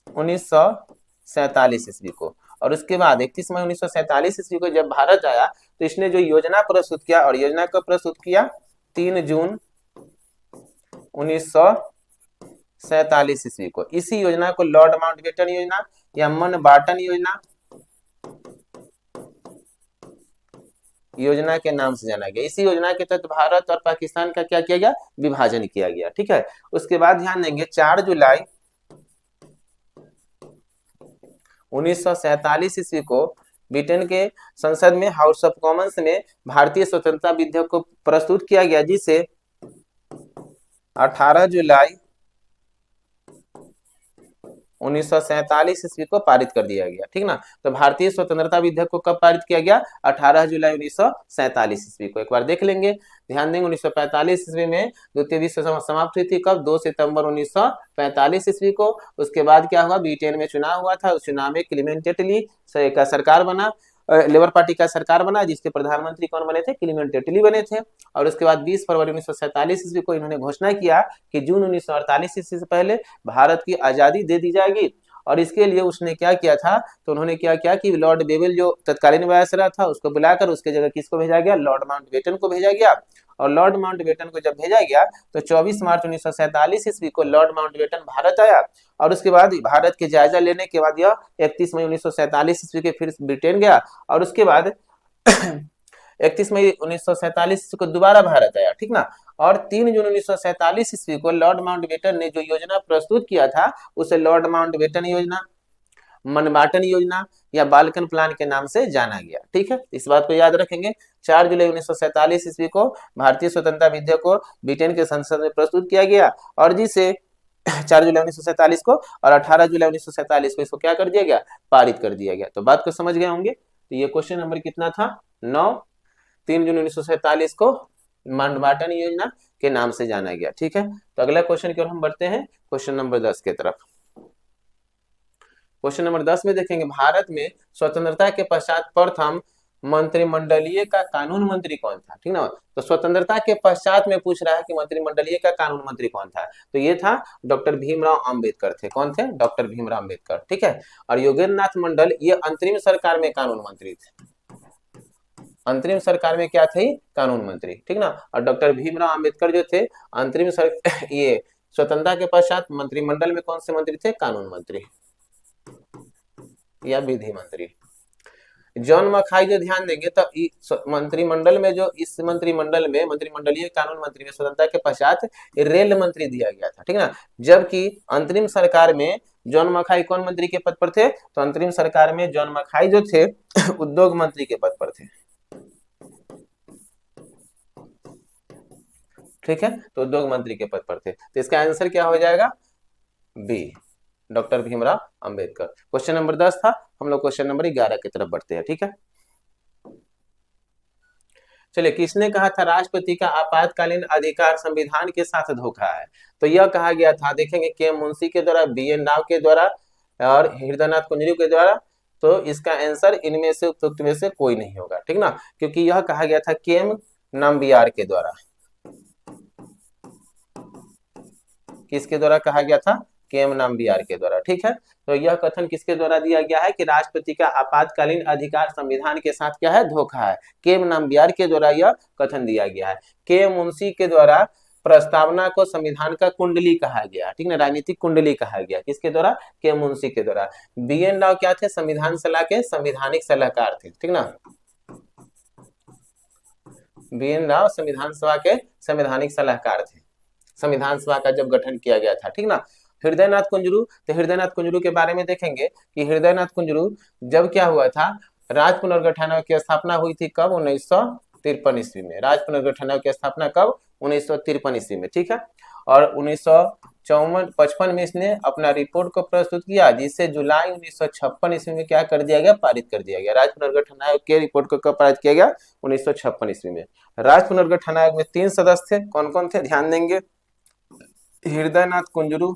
1947 ईस्वी को। और उसके बाद 31 मई 1947 ईस्वी को जब भारत आया तो इसने जो योजना प्रस्तुत किया, और योजना कब प्रस्तुत किया? 3 जून 1947 ईस्वी को। इसी योजना को लॉर्ड माउंटबेटन योजना या माउंटबेटन योजना के नाम से जाना गया। इसी योजना के तहत भारत और पाकिस्तान का क्या किया गया? विभाजन किया गया, ठीक है। उसके बाद ध्यान देंगे 4 जुलाई 1947 ईस्वी को ब्रिटेन के संसद में, हाउस ऑफ कॉमन्स में, भारतीय स्वतंत्रता विधेयक को प्रस्तुत किया गया, जिसे 18 जुलाई 1947 ईस्वी को पारित कर दिया गया, ठीक ना। तो भारतीय स्वतंत्रता विधेयक को कब पारित किया गया? 18 जुलाई 1947 ईस्वी को। एक बार देख लेंगे, ध्यान देंगे। 1945 ईस्वी में द्वितीय विश्व समाप्त हुई थी। कब? 2 सितंबर 1945 ईस्वी को। उसके बाद क्या हुआ? ब्रिटेन में चुनाव हुआ था। उस चुनाव में क्लीमेंट एटली का सरकार बना, लेबर पार्टी का सरकार बना, जिसके प्रधानमंत्री कौन बने थे? क्लीमेंट एटली बने थे। और उसके बाद 20 फरवरी 1947 ईस्वी को इन्होंने घोषणा किया कि जून 1948 ईस्वी से पहले भारत की आजादी दे दी जाएगी। और इसके लिए उसने क्या किया था? तो उन्होंने क्या किया कि लॉर्ड बेवेल जो तत्कालीन वायसराय था उसको बुलाकर उसके जगह किसको भेजा गया? लॉर्ड माउंटबेटन को भेजा गया। और लॉर्ड माउंटबेटन को जब भेजा गया तो 24 मार्च 1947 ईस्वी को लॉर्ड माउंटबेटन भारत आया। और उसके बाद भारत के जायजा लेने के बाद यह 31 मई 1947 ईस्वी के फिर ब्रिटेन गया। और उसके बाद 31 मई 1947 ईस्वी को दोबारा भारत आया, ठीक ना। और 3 जून 1947 ईस्वी को लॉर्ड माउंटबेटन ने जो योजना प्रस्तुत किया था उसे लॉर्ड माउंटबेटन योजना, माउंटबेटन योजना या बाल्कन प्लान के नाम से जाना गया, ठीक है। इस बात को याद रखेंगे। 4 जुलाई 1947 ईस्वी को भारतीय स्वतंत्रता विधेयक को ब्रिटेन के संसद में प्रस्तुत किया गया, और जिसे 4 जुलाई 1947 को और 18 जुलाई 1947 को इसको क्या कर दिया गया? पारित कर दिया गया। तो बात को समझ गए होंगे। तो ये क्वेश्चन नंबर कितना था? 9। 3 जून 1947 को माउंटबेटन योजना के नाम से जाना गया, ठीक है। तो अगला क्वेश्चन की ओर हम बढ़ते हैं, क्वेश्चन नंबर 10 की तरफ। क्वेश्चन नंबर 10 में देखेंगे, भारत में स्वतंत्रता के पश्चात प्रथम मंत्रिमंडलीय का कानून मंत्री कौन था, ठीक ना। तो स्वतंत्रता के पश्चात में पूछ रहा है कि मंत्रिमंडलीय का कानून मंत्री कौन था। तो ये था डॉक्टर भीमराव अंबेडकर थे। कौन थे? डॉक्टर भीमराव अंबेडकर, ठीक है। और योगेंद्र नाथ मंडल ये अंतरिम सरकार में कानून मंत्री थे। अंतरिम सरकार में क्या थे? कानून मंत्री, ठीक ना। और डॉक्टर भीमराव अंबेडकर जो थे अंतरिम ये स्वतंत्रता के पश्चात मंत्रिमंडल में कौन से मंत्री थे? कानून मंत्री या विधि मंत्री। जॉन मखाई जो ध्यान देंगे तो मंत्रिमंडल में, जो इस मंत्रिमंडल में, मंत्रिमंडलीय कानून मंत्री में स्वतंत्रता के पश्चात रेल मंत्री दिया गया था, ठीक ना। जबकि अंतरिम सरकार में जॉन मखाई कौन मंत्री के पद पर थे? तो अंतरिम सरकार में जॉन मखाई जो थे उद्योग मंत्री के पद पर थे, ठीक है। तो उद्योग मंत्री के पद पर थे। तो इसका आंसर क्या हो जाएगा? B, doctor Bhimrao Ambedkar. Question number 10 था। हम लोग क्वेश्चन नंबर 11 की तरफ बढ़ते हैं, ठीक है। चलिए, किसने कहा था राष्ट्रपति का आपातकालीन अधिकार संविधान के साथ धोखा है? तो यह कहा गया था, देखेंगे, के मुंशी के द्वारा, BN राव के द्वारा और हृदयनाथ कुंजरू के द्वारा। तो इसका आंसर इनमें से उपयुक्त में से कोई नहीं होगा, ठीक ना, क्योंकि यह कहा गया था केम नाम्बियार के द्वारा। किसके द्वारा कहा गया था? केम नाम्बियार के द्वारा, ठीक है। तो यह कथन किसके द्वारा दिया गया है कि राष्ट्रपति का आपातकालीन अधिकार संविधान के साथ क्या है? धोखा है। केम नाम्बियार के द्वारा यह कथन दिया गया है। के मुंशी के द्वारा प्रस्तावना को संविधान का कुंडली कहा गया, ठीक ना, राजनीतिक कुंडली कहा गया। किसके द्वारा? के मुंशी के द्वारा। BN राव क्या थे? संविधान सलाह के संवैधानिक सलाहकार थे, ठीक ना। BN राव संविधान सभा के संवैधानिक सलाहकार थे, संविधान सभा का जब गठन किया गया था, ठीक ना। हृदयनाथ कुंजरू, तो हृदयनाथ कुंजरू के बारे में देखेंगे कि हृदयनाथ कुंजरू जब क्या हुआ था, राज पुनर्गठन आयोग की स्थापना हुई थी। कब? 1953 ईस्वी में। राज पुनर्गठन आयोग की स्थापना कब? 1953 ईस्वी में, ठीक है। और 1955 में इसने अपना रिपोर्ट को प्रस्तुत किया, जिसे जुलाई 1956 ईस्वी में क्या कर दिया गया, पारित कर दिया गया। राज्य पुनर्गठन आयोग के रिपोर्ट को कब पारित किया गया, 1956 ईस्वी में। राज्य पुनर्गठन आयोग में 3 सदस्य थे, कौन कौन थे, ध्यान देंगे। हृदयनाथ कुंजरू,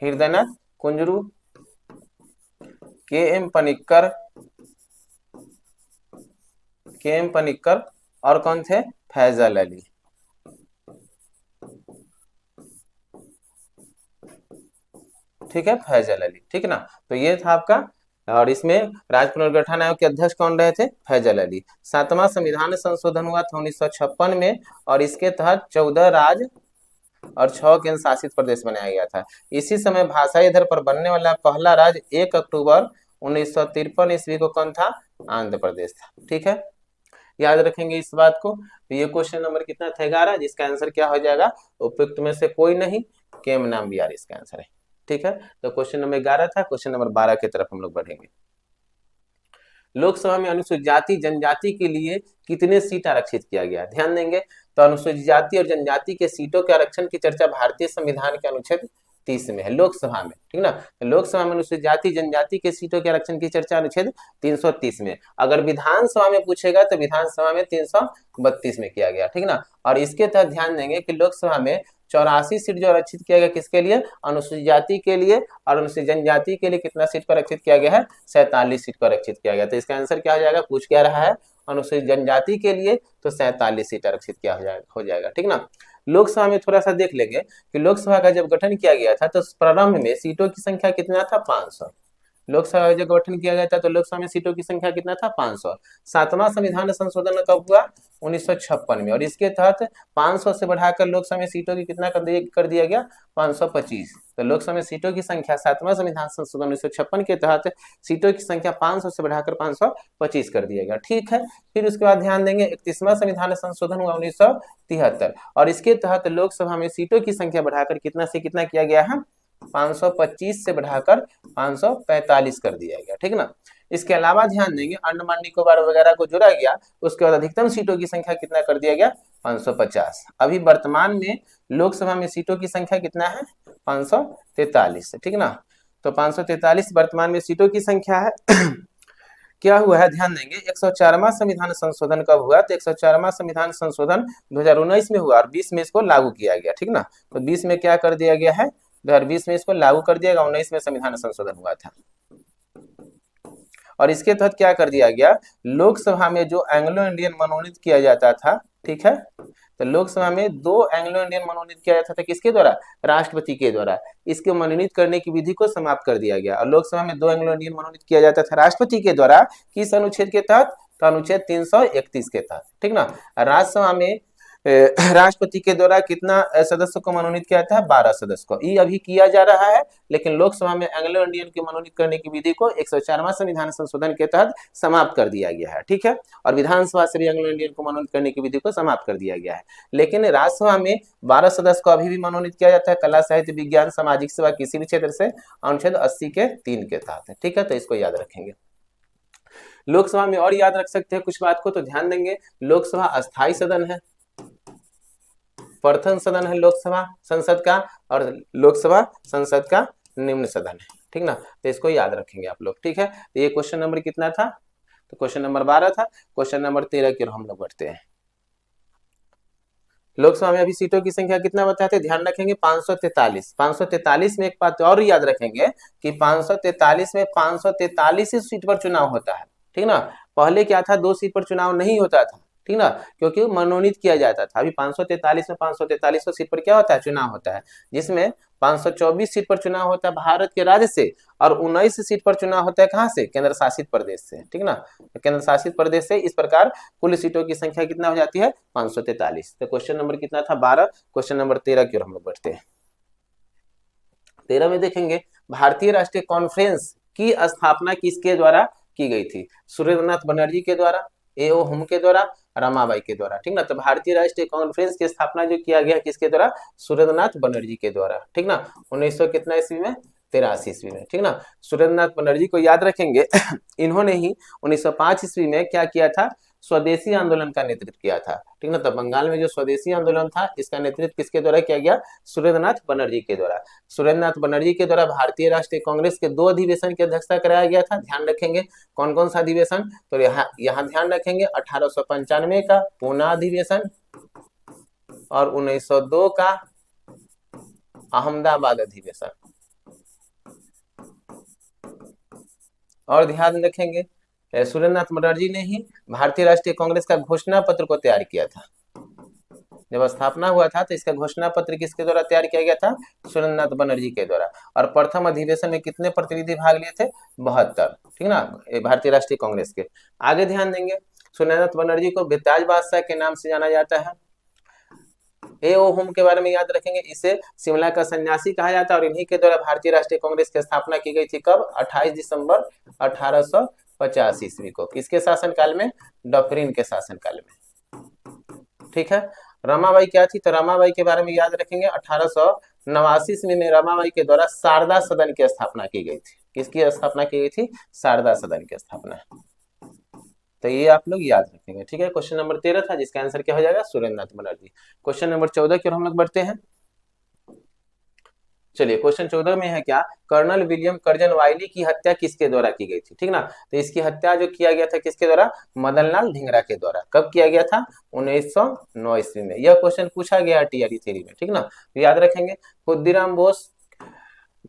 हृदयनाथ कुंजरू, के.एम. पनिक्कर, के.एम. पनिक्कर, और कौन थे, फैजल अली। ठीक है, फैजल अली, ठीक है ना। तो ये था आपका, और इसमें राज्य पुनर्गठन आयोग के अध्यक्ष कौन रहे थे, फैजल अली। 7वां संविधान संशोधन हुआ था 1956 में, और इसके तहत 14 राज्य और 6 केंद्र शासित प्रदेश बनाया गया था। इसी समय भाषाई आधार पर बनने वाला पहला राज्य 1 अक्टूबर 1953 ईस्वी को कौन था, आंध्र प्रदेश था। ठीक है, याद रखेंगे इस बात को। तो ये क्वेश्चन नंबर कितना था, 11, जिसका आंसर क्या हो जाएगा, उपयुक्त में से कोई नहीं, केम नाम बिहार इसका आंसर है। ठीक है, तो क्वेश्चन नंबर 11 था। क्वेश्चन नंबर 12 की तरफ हम लोग बढ़ेंगे। लोकसभा में अनुसूचित जाति जनजाति के लिए कितने सीट आरक्षित किया गया, ध्यान देंगे। तो अनुसूचित जाति और जनजाति के सीटों के आरक्षण की चर्चा भारतीय संविधान के अनुच्छेद 30 में है, लोकसभा में, ठीक ना। लोकसभा में अनुसूचित जाति जनजाति के सीटों के आरक्षण की चर्चा अनुच्छेद 330 में। अगर विधानसभा में पूछेगा तो विधानसभा में 332 में किया गया, ठीक ना। और इसके तहत ध्यान देंगे कि लोकसभा में 84 सीट जो आरक्षित किया गया, किसके लिए, अनुसूचित जाति के लिए, और अनुसूचित जनजाति के लिए कितना सीट को आरक्षित किया गया है, 47 सीट को आरक्षित किया गया। तो इसका आंसर क्या हो जाएगा, पूछ क्या रहा है, अनुसूचित जनजाति के लिए तो 47 सीट आरक्षित किया हो जाएगा, ठीक ना। लोकसभा में थोड़ा सा देख लेंगे कि लोकसभा का जब गठन किया गया था तो प्रारंभ में सीटों की संख्या कितना था, 500। लोकसभा का जब गठन किया गया था तो लोकसभा में सीटों की संख्या कितना था, 500। 7वां संविधान संशोधन कब हुआ, 1956 में, और इसके तहत 500 से बढ़ाकर लोकसभा में सीटों की कितना कर दिया गया, 525। तो लोकसभा में सीटों की संख्या 7वां संविधान संशोधन 1956 के तहत सीटों की संख्या 500 से बढ़ाकर 525 कर दिया गया, ठीक है। फिर उसके बाद ध्यान देंगे 31वां संविधान संशोधन हुआ 1973, और इसके तहत लोकसभा में सीटों की संख्या बढ़ाकर कितना से कितना किया गया है, 525 से बढ़ाकर 545 कर दिया गया, ठीक ना। इसके अलावा ध्यान देंगे अंडमान निकोबार वगैरह को जोड़ा गया, उसके बाद अधिकतम सीटों की संख्या कितना कर दिया गया, 550। अभी वर्तमान में लोकसभा में सीटों की संख्या कितना है, 543, ठीक ना। तो 543 वर्तमान में सीटों की संख्या है। क्या हुआ है, ध्यान देंगे 104वां संविधान संशोधन कब हुआ, तो 104वां संविधान संशोधन 2019 में हुआ, और 20 में इसको लागू किया गया, ठीक ना। तो 20 में क्या कर दिया गया है, 2020 में इसको लागू कर दिया गया, 19 में संविधान संशोधन हुआ था। और इसके तहत क्या कर दिया गया, लोकसभा में जो एंग्लो इंडियन मनोनीत किया जाता था, ठीक है, तो लोकसभा में 2 एंग्लो इंडियन मनोनीत किया जाता था, किसके द्वारा, राष्ट्रपति के द्वारा। इसके मनोनीत करने की विधि को समाप्त कर दिया गया, और लोकसभा में 2 एंग्लो इंडियन मनोनीत किया जाता था राष्ट्रपति के द्वारा, किस अनुच्छेद के तहत, तो अनुच्छेद 331 के तहत, ठीक ना। राज्यसभा में राष्ट्रपति के द्वारा कितना सदस्य को मनोनीत किया जाता है, 12 सदस्य को। ये अभी किया जा रहा है, लेकिन लोकसभा में एंग्लो इंडियन के मनोनीत करने की विधि को 104वां संविधान संशोधन के तहत समाप्त कर दिया गया है, ठीक है। और विधानसभा से भी एंग्लो इंडियन को मनोनीत करने की विधि को समाप्त कर दिया गया है, लेकिन राज्यसभा में 12 सदस्य को अभी भी मनोनीत किया जाता है, कला साहित्य विज्ञान सामाजिक सेवा किसी भी क्षेत्र से, अनुच्छेद 80 के 3 के तहत, ठीक है। तो इसको याद रखेंगे। लोकसभा में और याद रख सकते हैं कुछ बात को, तो ध्यान देंगे लोकसभा अस्थायी सदन है, प्रथम सदन है लोकसभा संसद का, और लोकसभा संसद का निम्न सदन है, ठीक ना। तो इसको याद रखेंगे आप लोग, ठीक है। तो ये क्वेश्चन नंबर कितना था, तो क्वेश्चन नंबर 12 था। क्वेश्चन नंबर 13 की ओर हम लोग बढ़ते हैं। लोकसभा में अभी सीटों की संख्या कितना बताते हैं, ध्यान रखेंगे 543। 543 में एक बात और याद रखेंगे कि 543 में 543 ही सीट पर चुनाव होता है, ठीक ना। पहले क्या था, 2 सीट पर चुनाव नहीं होता था, ठीक ना, क्योंकि मनोनीत किया जाता था। अभी 543 में 543 सीट पर क्या होता है, चुनाव होता है, जिसमें 524 सीट पर चुनाव होता है भारत के राज्य से, और 19 सीट पर चुनाव होता है कहां से, केंद्र शासित प्रदेश से, ठीक ना। केंद्र शासित प्रदेश से इस प्रकार कुल सीटों की संख्या कितना हो जाती है, 543। तो क्वेश्चन नंबर कितना था, 12। क्वेश्चन नंबर 13 की ओर हम लोग बढ़ते हैं। 13 में देखेंगे भारतीय राष्ट्रीय कॉन्फ्रेंस की स्थापना किसके द्वारा की गई थी, सुरेंद्रनाथ बनर्जी के द्वारा, ए.ओ. हुम के द्वारा, रमाबाई के द्वारा, ठीक ना। तो भारतीय राष्ट्रीय कांफ्रेंस की स्थापना जो किया गया किसके द्वारा, सुरेंद्रनाथ बनर्जी के द्वारा, ठीक ना। 1900 कितना ईस्वी में, 83 ईस्वी में, ठीक ना। सुरेंद्रनाथ बनर्जी को याद रखेंगे। इन्होंने ही 1905 ईस्वी में क्या किया था, स्वदेशी आंदोलन का नेतृत्व किया था, ठीक ना। तो बंगाल में जो स्वदेशी आंदोलन था इसका नेतृत्व किसके द्वारा किया गया? सुरेंद्रनाथ बनर्जी के द्वारा। सुरेंद्रनाथ बनर्जी के द्वारा भारतीय राष्ट्रीय कांग्रेस के 2 अधिवेशन की अध्यक्षता कराया गया था। ध्यान रखेंगे कौन कौन सा अधिवेशन, तो यहाँ ध्यान रखेंगे 1895 का पूना अधिवेशन और 1902 का अहमदाबाद अधिवेशन। और ध्यान रखेंगे सुरेंद्रनाथ बनर्जी ने ही भारतीय राष्ट्रीय कांग्रेस का घोषणा पत्र को तैयार किया था। जब स्थापना हुआ था तो इसका घोषणा पत्र किसके द्वारा तैयार किया गया था? सुरेंद्रनाथ बनर्जी के द्वारा। और प्रथम अधिवेशन में कितने प्रतिनिधि भाग लिए थे? 72, ठीक ना, भारतीय राष्ट्रीय कांग्रेस के। आगे ध्यान देंगे सुरेंद्रनाथ बनर्जी को बेताज बादशाह के नाम से जाना जाता है। ए ओ होम के बारे में याद रखेंगे, इसे शिमला का सन्यासी कहा जाता है और इन्हीं के द्वारा भारतीय राष्ट्रीय कांग्रेस की स्थापना की गई थी। कब? 28 दिसंबर 1850 ईस्वी को। किसके शासनकाल में? डॉक्टरीन के शासनकाल में, ठीक है। रमाबाई क्या थी? तो रमाबाई के बारे में याद रखेंगे 1889 ईस्वी में रमाबाई के द्वारा शारदा सदन की स्थापना की गई थी। किसकी स्थापना की गई थी? शारदा सदन की स्थापना। तो ये आप लोग याद रखेंगे, ठीक है। क्वेश्चन नंबर 13 था जिसका आंसर क्या हो जाएगा? सुरेंद्रनाथ बनर्जी। क्वेश्चन नंबर 14 की ओर हम लोग बढ़ते हैं। चलिए क्वेश्चन 14 में है क्या? कर्नल विलियम कर्जन वाइली की हत्या किसके द्वारा की गई थी, ठीक ना। तो इसकी हत्या जो किया गया था किसके द्वारा? मदनलाल धिंगरा के द्वारा। कब किया गया था? 1909 ईस्वी में। यह क्वेश्चन पूछा गया टीआरई थ्योरी में, ठीक ना। तो याद रखेंगे खुद्दीराम बोस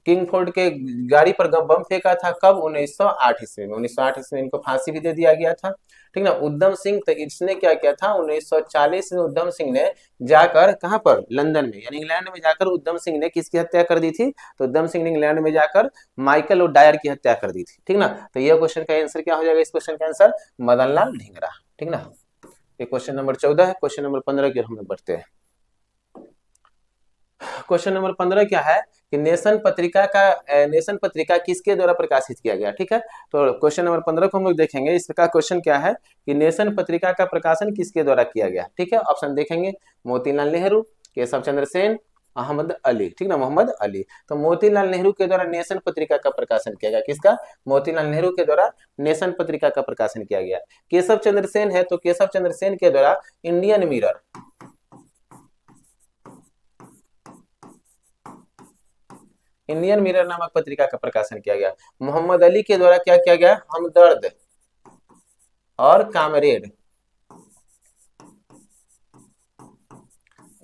किंग फोर्ट के गाड़ी पर बम फेंका था। कब? 1908 ईस्वी में। 1908 ईस्वी में इनको फांसी भी दे दिया गया था, ठीक ना। उद्धम सिंह, तो इसने क्या किया था? 1940 में उद्धम सिंह ने जाकर कहां पर? लंदन में यानी इंग्लैंड में जाकर उद्धम सिंह ने किसकी हत्या कर दी थी? तो उद्धम सिंह ने इंग्लैंड में जाकर माइकल और डायर की हत्या कर दी थी, ठीक ना। तो यह क्वेश्चन का आंसर क्या हो जाएगा? इस क्वेश्चन का आंसर मदनलाल धिंगरा, ठीक ना। ये क्वेश्चन नंबर 14 है। क्वेश्चन नंबर 15 की ओर हम लोग बढ़ते हैं। क्वेश्चन नंबर 15 क्या है कि नेशन पत्रिका किसके द्वारा प्रकाशित किया गया, ठीक है। तो क्वेश्चन नंबर 15 को हम लोग देखेंगे। इसका क्वेश्चन क्या है कि नेशन पत्रिका का प्रकाशन किसके द्वारा किया गया, ठीक है। ऑप्शन देखेंगे मोतीलाल नेहरू, केशव चंद्र सेन, अहमद अली, ठीक ना, मोहम्मद अली। तो मोतीलाल नेहरू के द्वारा नेशन पत्रिका का प्रकाशन किया गया। किसका? मोतीलाल नेहरू के द्वारा नेशन पत्रिका का प्रकाशन किया गया। केशव चंद्र सेन है तो केशव चंद्र सेन के द्वारा इंडियन मिरर नामक पत्रिका का प्रकाशन किया गया। मोहम्मद अली के द्वारा क्या किया गया? हमदर्द और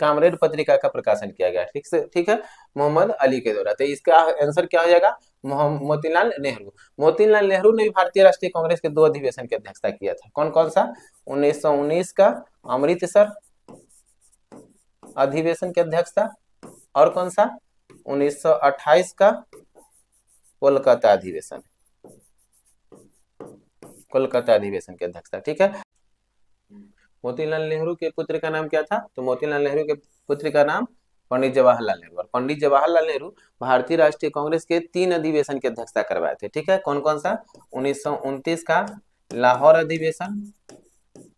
कामरेड पत्रिका का प्रकाशन किया गया, ठीक से, ठीक है, मोहम्मद अली के द्वारा। तो इसका आंसर क्या हो जाएगा? मोतीलाल नेहरू। मोतीलाल नेहरू ने भी भारतीय राष्ट्रीय कांग्रेस के 2 अधिवेशन की अध्यक्षता किया था। कौन कौन सा? 1919 का अमृतसर अधिवेशन की अध्यक्षता और कौन सा? 1928 का कोलकाता अधिवेशन की अध्यक्षता, ठीक है। मोतीलाल नेहरू के पुत्र का नाम क्या था? तो मोतीलाल नेहरू के पुत्र का नाम पंडित जवाहरलाल नेहरू। और पंडित जवाहरलाल नेहरू भारतीय राष्ट्रीय कांग्रेस के 3 अधिवेशन की अध्यक्षता करवाए थे, ठीक है। कौन कौन सा? 1929 का लाहौर अधिवेशन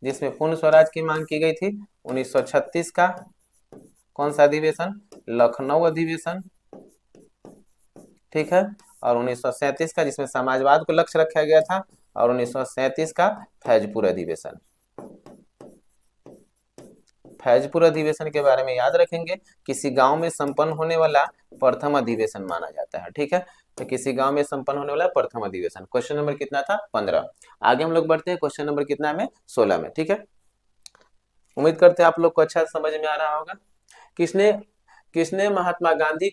जिसमें पूर्ण स्वराज की मांग की गई थी। 1936 का कौन सा अधिवेशन? लखनऊ अधिवेशन, ठीक है। और 1937 का जिसमें समाजवाद को लक्ष्य रखा गया था। और 1937 का फैजपुर अधिवेशन। फैजपुर अधिवेशन के बारे में याद रखेंगे, किसी गांव में संपन्न होने वाला प्रथम अधिवेशन माना जाता है, ठीक है। तो किसी गांव में संपन्न होने वाला प्रथम अधिवेशन। क्वेश्चन नंबर कितना था? 15। आगे हम लोग बढ़ते हैं क्वेश्चन नंबर कितना में? 16 में, ठीक है। उम्मीद करते हैं आप लोग को अच्छा समझ में आ रहा होगा। किसने महात्मा गांधी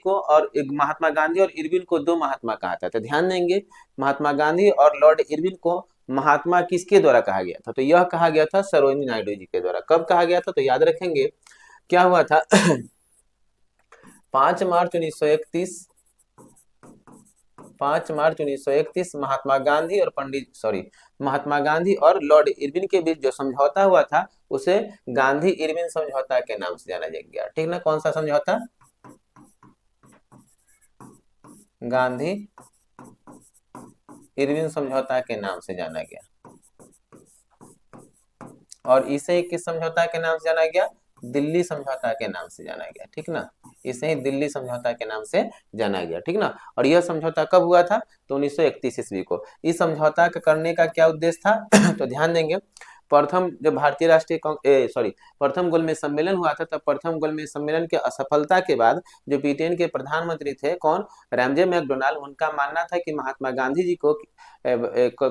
और इरविन को 2 महात्मा कहा था? तो ध्यान देंगे महात्मा गांधी और लॉर्ड इरविन को महात्मा किसके द्वारा कहा गया था? तो यह कहा गया था सरोजिनी नायडू जी के द्वारा। कब कहा गया था? तो याद रखेंगे क्या हुआ था 5 मार्च 1931 महात्मा गांधी और लॉर्ड इरविन के बीच जो समझौता हुआ था उसे गांधी इरविन समझौता के नाम से जाना गया, ठीक ना। कौन सा समझौता? गांधी इरविन समझौता के नाम से जाना गया। और इसे किस समझौता के नाम से जाना गया? दिल्ली समझौता के नाम से जाना गया, ठीक ना। इसे ही दिल्ली समझौता के नाम से जाना गया, ठीक ना। और यह समझौता कब हुआ था? तो 1931 ईस्वी को। इस समझौता करने का क्या उद्देश्य था? तो ध्यान देंगे प्रथम जब भारतीय राष्ट्रीय सॉरी प्रथम गोलमेज सम्मेलन हुआ था, तब प्रथम गोलमेज सम्मेलन के असफलता के बाद जो ब्रिटेन के प्रधानमंत्री थे कौन, रैमजे मैकडोनाल्ड, उनका मानना था कि महात्मा गांधी जी को एक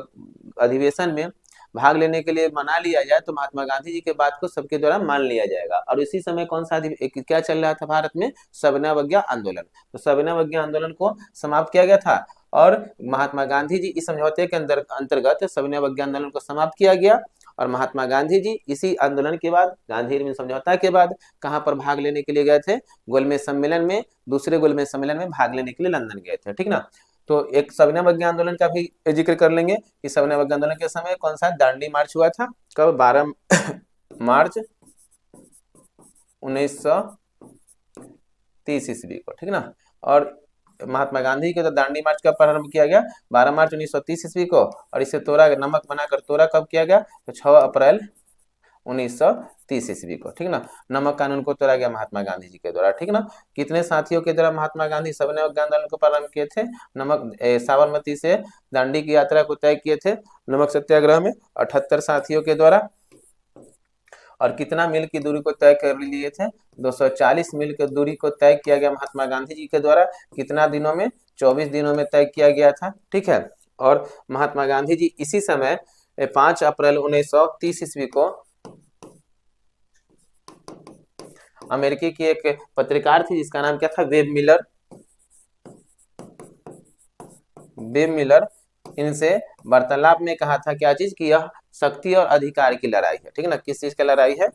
अधिवेशन में भाग लेने के लिए मना लिया जाए तो महात्मा गांधी जी के बात को सबके द्वारा मान लिया जाएगा। और इसी समय कौन सा क्या चल रहा था भारत में, सविनय आंदोलन। तो सविनय आंदोलन को समाप्त किया गया था और महात्मा गांधी जी इस समझौते के अंतर्गत सविनय आंदोलन को समाप्त किया गया। और महात्मा गांधी जी इसी आंदोलन के बाद, गांधी इरविन समझौता के बाद कहां पर भाग लेने के लिए गए थे, गोलमेज सम्मेलन में, दूसरे गोलमेज सम्मेलन में भाग लेने के लिए लंदन गए थे, ठीक ना। तो एक सविनय आंदोलन का भी जिक्र कर लेंगे कि सविनय आंदोलन के समय कौन सा दांडी मार्च हुआ था, कब, 12 मार्च 1930 ईस्वी को, ठीक ना। और महात्मा गांधी के तो दांडी मार्च का प्रारंभ किया गया 12 मार्च 1930 ईस्वी को, और इसे तोड़ा, नमक बनाकर तोड़ा कब किया गया, तो 6 अप्रैल 1930 ईस्वी को, ठीक ना। नमक कानून को तोड़ा गया महात्मा गांधी जी के द्वारा, ठीक ना। कितने साथियों के द्वारा महात्मा गांधी सविनय आंदोलन को प्रारंभ किए थे, साबरमती से दांडी की यात्रा को तय किए थे नमक सत्याग्रह में 78 साथियों के द्वारा। और कितना मील की दूरी को तय कर लिए थे, 240 मील की दूरी को तय किया गया महात्मा गांधी जी के द्वारा। कितना दिनों में, 24 दिनों में तय किया गया था, ठीक है। और महात्मा गांधी जी इसी समय 5 अप्रैल 1930 ईस्वी को अमेरिकी की एक पत्रकार थी जिसका नाम क्या था, वेब मिलर, इनसे वार्तालाप में कहा था क्या चीज, कि यह शक्ति और अधिकार की लड़ाई है, ठीक ना। किस चीज की लड़ाई है,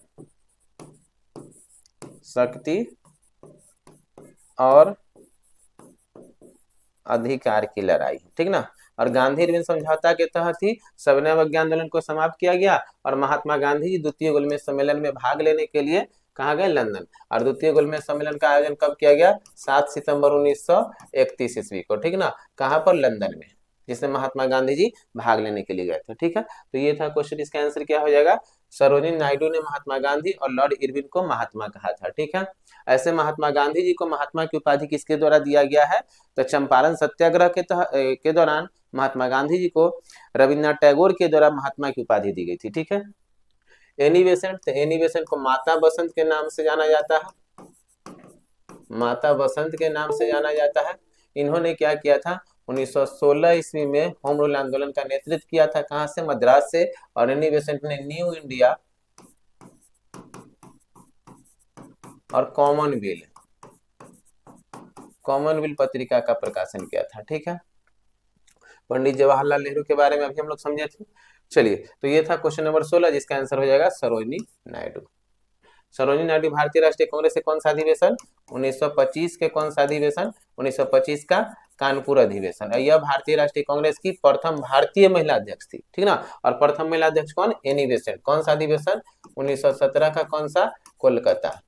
शक्ति और अधिकार की लड़ाई है, ठीक ना। और गांधी इरविन समझौता के तहत ही सविनय आंदोलन को समाप्त किया गया और महात्मा गांधी जी द्वितीय गोलमेज सम्मेलन में भाग लेने के लिए कहा गए, लंदन। और द्वितीय गोलमेज सम्मेलन का आयोजन कब किया गया, 7 सितंबर 1931 ईस्वी को, ठीक ना। कहां पर, लंदन में, जिसमें महात्मा गांधी जी भाग लेने के लिए गए थे, ठीक है। तो ये था क्वेश्चन, इसका आंसर क्या हो जाएगा, सरोजिनी नायडू ने महात्मा गांधी और लॉर्ड इरविन को महात्मा कहा था, ठीक है। ऐसे महात्मा गांधी जी को महात्मा की उपाधि किसके द्वारा दिया गया है, तो चंपारण सत्याग्रह के दौरान महात्मा गांधी जी को रविन्द्रनाथ टैगोर के द्वारा महात्मा की उपाधि दी गई थी, ठीक है। एनी बेसेंट, तो एनी बेसेंट को माता बसंत के नाम से जाना जाता है, माता बसंत के नाम से जाना जाता है। इन्होंने क्या किया था, 1916 ईस्वी में होम रूल आंदोलन का नेतृत्व किया था, कहां से, मद्रास से। और एनी बेसेंट ने न्यू इंडिया और कॉमनवेल्थ पत्रिका का प्रकाशन किया था, ठीक है। पंडित जवाहरलाल नेहरू के बारे में अभी हम लोग समझे थे। चलिए, तो ये था क्वेश्चन नंबर 16, जिसका आंसर हो जाएगा सरोजिनी नायडू। सरोजिनी नायडू भारतीय राष्ट्रीय कांग्रेस के कौन सा अधिवेशन, 1925 के कौन सा अधिवेशन, 1925 का कानपुर अधिवेशन। यह भारतीय राष्ट्रीय कांग्रेस की प्रथम भारतीय महिला अध्यक्ष थी, ठीक ना। और प्रथम महिला अध्यक्ष कौन, एनी बेसेंट। कौन सा अधिवेशन, 1917 का कौन सा, कोलकाता।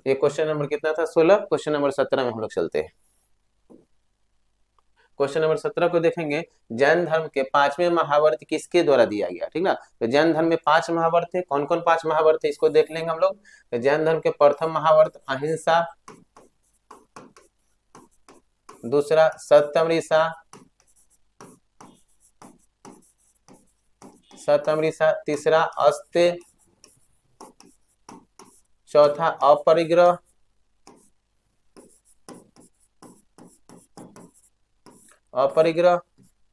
ये क्वेश्चन नंबर कितना था, 16। क्वेश्चन नंबर 17 में हम लोग चलते हैं। क्वेश्चन नंबर 17 को देखेंगे, जैन धर्म के 5वें महावर्त किसके द्वारा दिया गया, ठीक ना। तो जैन धर्म में 5 महावर्त थे, कौन कौन 5 महावर्त थे, इसको देख लेंगे हम लोग। तो जैन धर्म के प्रथम महावर्त अहिंसा, दूसरा सत्यमृषा, तीसरा अस्त्य, चौथा अपरिग्रह,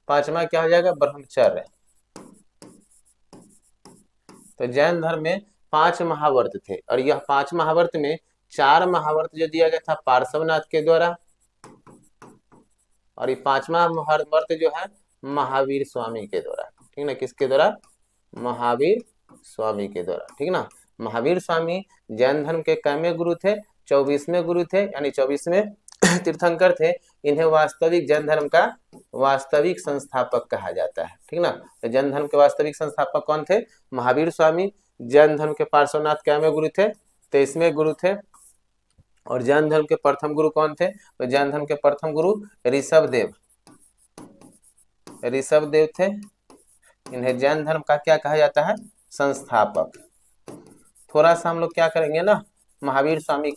पांचवा क्या हो जाएगा, ब्रह्मचर्य। तो जैन धर्म में 5 महावर्त थे, और यह 5 महावर्त में 4 महावर्त जो दिया गया था पार्श्वनाथ के द्वारा, और ये 5वां महावर्त जो है महावीर स्वामी के द्वारा, ठीक ना। किसके द्वारा, महावीर स्वामी के द्वारा, ठीक ना। महावीर स्वामी जैन धर्म के कैमे गुरु थे, 24वें गुरु थे, यानी 24वें तीर्थंकर थे। इन्हें वास्तविक जैन धर्म का वास्तविक संस्थापक कहा जाता है, ठीक ना। तो जैन धर्म के वास्तविक संस्थापक कौन थे, महावीर स्वामी। जैन धर्म के पार्श्वनाथ कैमे गुरु थे, 23वें गुरु थे। और जैन धर्म के प्रथम गुरु कौन थे, तो जैन धर्म के प्रथम गुरु ऋषभदेव थे। इन्हें जैन धर्म का क्या कहा जाता है, संस्थापक। थोड़ा सा हम लोग क्या करेंगे ना, महावीर स्वामी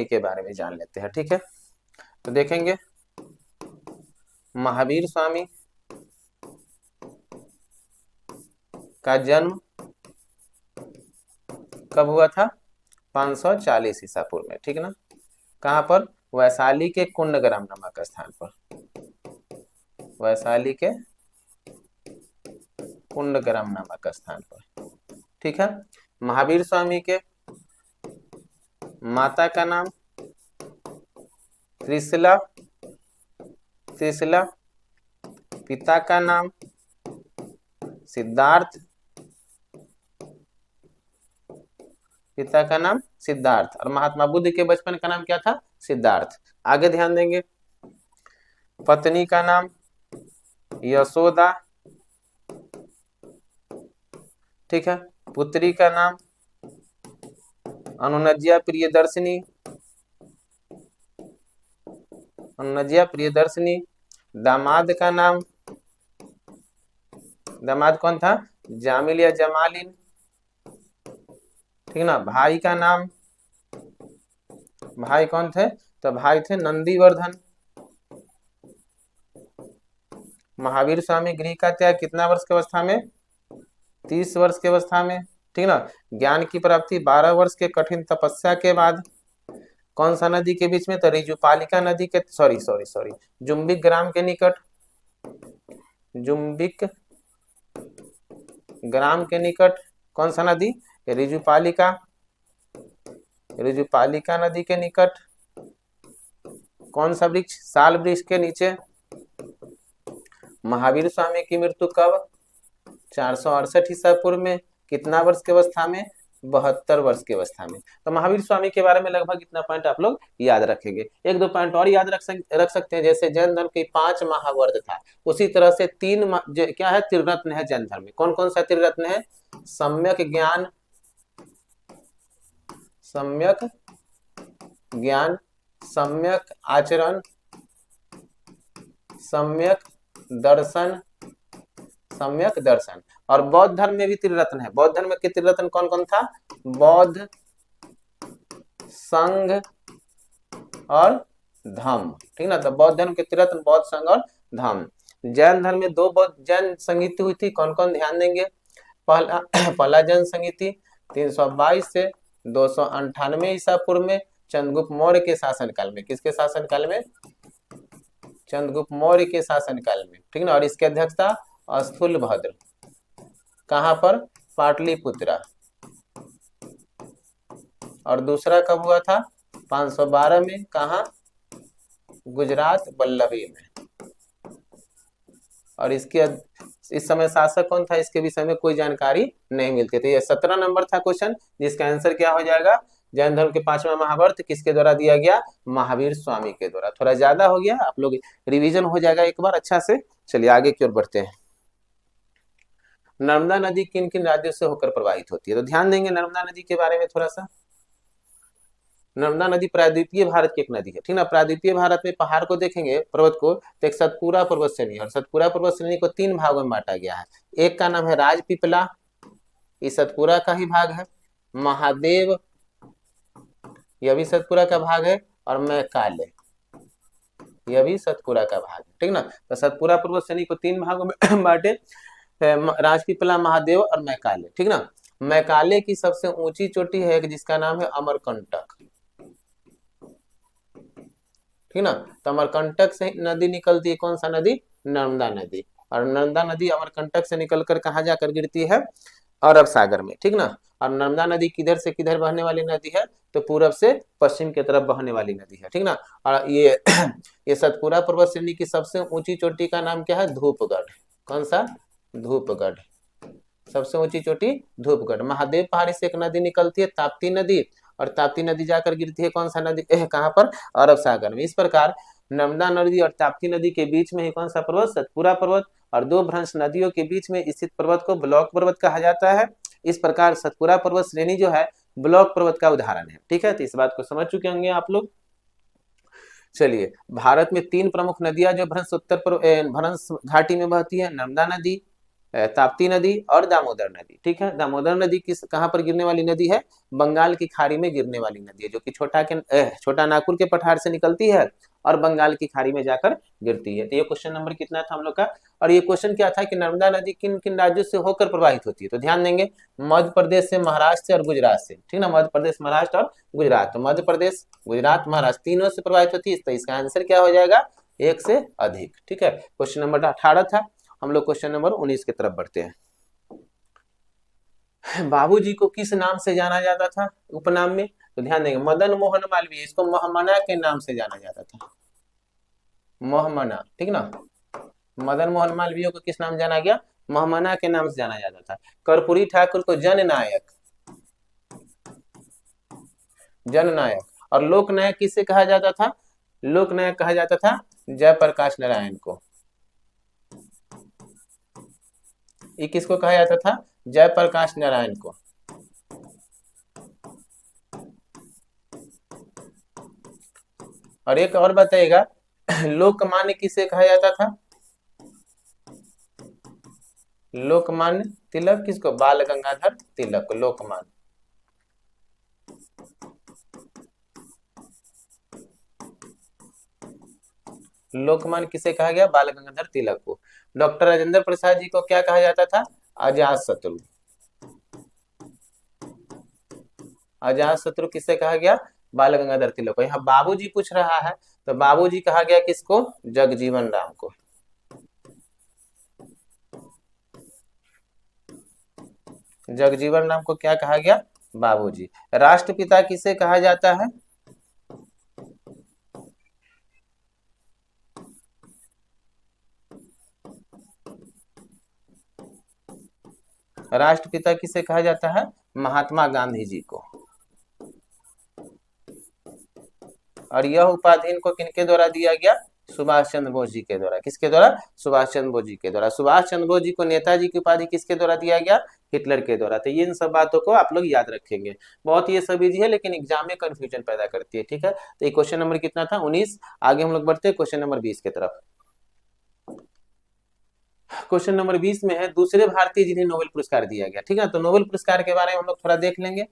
के बारे में जान लेते हैं, ठीक है। तो देखेंगे, महावीर स्वामी का जन्म कब हुआ था? 540 ईसा पूर्व में, ठीक ना। कहां पर? वैशाली के कुंडग्राम नामक स्थान पर, वैशाली के कुंडग्राम नामक स्थान पर, ठीक है। महावीर स्वामी के माता का नाम त्रिशला, त्रिशला, पिता का नाम सिद्धार्थ, पिता का नाम सिद्धार्थ, और महात्मा बुद्ध के बचपन का नाम क्या था? सिद्धार्थ। आगे ध्यान देंगे, पत्नी का नाम यशोदा, ठीक है। पुत्री का नाम अनुनज्या प्रियदर्शिनी, अनुनज्या प्रियदर्शिनी। दामाद का नाम, दामाद कौन था? जामिल या जमालिन, ठीक ना। भाई का नाम, भाई कौन थे? तो भाई थे नंदीवर्धन। महावीर स्वामी गृह का त्याग कितना वर्ष की अवस्था में? 30 वर्ष की अवस्था में, ठीक ना। ज्ञान की प्राप्ति 12 वर्ष के कठिन तपस्या के बाद। कौन सा नदी के बीच में? तो रिजुपालिका नदी के, सॉरी सॉरी सॉरी, जुम्बिक ग्राम के निकट, जुम्बिक ग्राम के निकट कौन सा नदी? रिजुपालिका, रिजुपालिका नदी के निकट। कौन सा वृक्ष? साल वृक्ष के नीचे। महावीर स्वामी की मृत्यु कब? 468 ईसा पूर्व में। कितना वर्ष की अवस्था में? 72 वर्ष की अवस्था में। तो महावीर स्वामी के बारे में लगभग इतना पॉइंट आप लोग याद रखेंगे। एक दो पॉइंट और याद रख सकते हैं, जैसे जैन धर्म के 5 महावर्त था, उसी तरह से 3 क्या है? त्रिरत्न है जैन धर्म में। कौन कौन सा त्रिरत्न है? सम्यक ज्ञान, सम्यक ज्ञान, सम्यक आचरण, सम्यक दर्शन, सम्यक दर्शन। और बौद्ध धर्म में भी त्रिरत्न है। बौद्ध धर्म के त्रिरत्न कौन कौन था? बौद्ध, संघ और धम्म, ठीक ना। तो बौद्ध धर्म के त्रिरत्न बौद्ध, संघ और धम्म। जैन धर्म में 2 बौद्ध जैन संगीति हुई थी, कौन कौन? ध्यान देंगे। पहला जैन संगीति 322 से 298 ईसा पूर्व में, चंद्रगुप्त मौर्य के शासनकाल में। किसके शासनकाल में? चंद्रगुप्त मौर्य के शासनकाल में, ठीक ना। और इसके अध्यक्षता स्थूलभद्र, कहां पर? पाटलिपुत्रा। और दूसरा कब हुआ था? 512 में, कहा? गुजरात वल्लभी में। और इसके इस समय शासक कौन था? इसके विषय में कोई जानकारी नहीं मिलती थी। ये 17 नंबर था क्वेश्चन, जिसका आंसर क्या हो जाएगा? जैन धर्म के 5वां महावर्त किसके द्वारा दिया गया? महावीर स्वामी के द्वारा। थोड़ा ज्यादा हो गया, आप लोग रिवीजन हो जाएगा एक बार अच्छा से। चलिए आगे की ओर बढ़ते हैं। नर्मदा नदी किन किन राज्यों से होकर प्रवाहित होती है? तो ध्यान देंगे नर्मदा नदी के बारे में थोड़ा सा। नर्मदा नदी प्रायद्वीपीय भारत की एक नदी है, ठीक ना। प्रायद्वीपीय भारत में पहाड़ को देखेंगे, पर्वत को, तो एक सतपुरा पर्वत श्रेणी, और सतपुरा पर्वत श्रेणी को 3 भागों में बांटा गया है। एक का नाम है राजपीपला, ये सतपुरा का ही भाग है। महादेव, यह भी सतपुरा का भाग है। और मैकाले, यह भी सतपुरा का भाग है, ठीक ना। तो सतपुरा पर्वत श्रेणी को 3 भागों में बांटे, राजपीपला, महादेव और मैकाले, ठीक ना। मैकाले की सबसे ऊंची चोटी है जिसका नाम है अमरकंटक, ठीक ना। तो अमरकंटक से नदी निकलती है, कौन सा नदी? नर्मदा नदी। और नर्मदा नदी अमरकंटक से निकलकर कहाँ जाकर गिरती है? अरब सागर में, ठीक ना। और नर्मदा नदी किधर से किधर बहने वाली नदी है? तो पूरब से पश्चिम की तरफ बहने वाली नदी है, ठीक ना। और ये सतपुरा पर्वत श्रेणी की सबसे ऊंची चोटी का नाम क्या है? धूपगढ़। कौन सा? धूपगढ़, सबसे ऊंची चोटी धूपगढ़। महादेव पहाड़ी से एक नदी निकलती है, ताप्ती नदी, और ताप्ती नदी जाकर गिरती है कौन सा नदी? कहाँ पर? अरब सागर में। इस प्रकार नर्मदा नदी और ताप्ती नदी के बीच में ही कौन सा पर्वत? सतपुरा पर्वत। और 2 भ्रंश नदियों के बीच में स्थित पर्वत को ब्लॉक पर्वत कहा जाता है। इस प्रकार सतपुरा पर्वत श्रेणी जो है ब्लॉक पर्वत का उदाहरण है, ठीक है। तो इस बात को समझ चुके होंगे आप लोग। चलिए, भारत में 3 प्रमुख नदियां जो भ्रंश घाटी में बहती है, नर्मदा नदी, ताप्ती नदी और दामोदर नदी। ठीक है, दामोदर नदी किस कहाँ पर गिरने वाली नदी है? बंगाल की खाड़ी में गिरने वाली नदी है, जो कि छोटा नागपुर के पठार से निकलती है और बंगाल की खाड़ी में जाकर गिरती है। तो ये क्वेश्चन नंबर कितना था हम लोग का? और ये क्वेश्चन क्या था कि नर्मदा नदी किन किन राज्यों से होकर प्रवाहित होती है? तो ध्यान देंगे, मध्य प्रदेश से, महाराष्ट्र से और गुजरात से। ठीक ना, मध्य प्रदेश, महाराष्ट्र और गुजरात। तो मध्य प्रदेश, गुजरात, महाराष्ट्र तीनों से प्रवाहित होती है, तो इसका आंसर क्या हो जाएगा? एक से अधिक। ठीक है, क्वेश्चन नंबर 18 था। हम लोग क्वेश्चन नंबर 19 की तरफ बढ़ते हैं। बाबूजी को किस नाम से जाना जाता था उपनाम में? तो ध्यान देंगे, मदन मोहन मालवीय, इसको महमना के नाम से जाना जाता था, महमना। ठीक ना, मदन मोहन मालवीय को किस नाम जाना गया? महमना के नाम से जाना जाता था। कर्पूरी ठाकुर को जननायक, जननायक। और लोकनायक किसे कहा जाता था? लोकनायक कहा जाता था जयप्रकाश नारायण को। ये किसको कहा जाता था? जयप्रकाश नारायण को। और एक और बताइएगा, लोकमान्य किसे कहा जाता था? लोकमान्य तिलक किसको? बाल गंगाधर तिलक को लोकमान्य। लोकमान्य किसे कहा गया? बाल गंगाधर तिलक को। डॉक्टर राजेंद्र प्रसाद जी को क्या कहा जाता था? अजात शत्रु। अजात शत्रु किसे कहा गया? बाल गंगाधर तिलक को। यहाँ बाबूजी पूछ रहा है, तो बाबूजी कहा गया किसको? जगजीवन राम को। जगजीवन राम को क्या कहा गया? बाबूजी। राष्ट्रपिता किसे कहा जाता है? राष्ट्रपिता किसे कहा जाता है? महात्मा गांधी जी को। और यह उपाधि इनको किनके द्वारा दिया गया? सुभाष चंद्र बोस जी के द्वारा। किसके द्वारा? सुभाष चंद्र बोस जी के द्वारा। सुभाष चंद्र बोस जी को नेताजी की उपाधि किसके द्वारा दिया गया? हिटलर के द्वारा। तो इन सब बातों को आप लोग याद रखेंगे। बहुत ये सब इजी है, लेकिन एग्जाम में कंफ्यूजन पैदा करती है। ठीक है, तो ये क्वेश्चन नंबर कितना था? 19। आगे हम लोग बढ़ते हैं क्वेश्चन नंबर 20 की तरफ। क्वेश्चन नंबर 20 में है, दूसरे भारतीय जिन्हें नोबेल पुरस्कार दिया गया। ठीक है, तो नोबेल पुरस्कार के बारे में हम लोग थोड़ा देख लेंगे।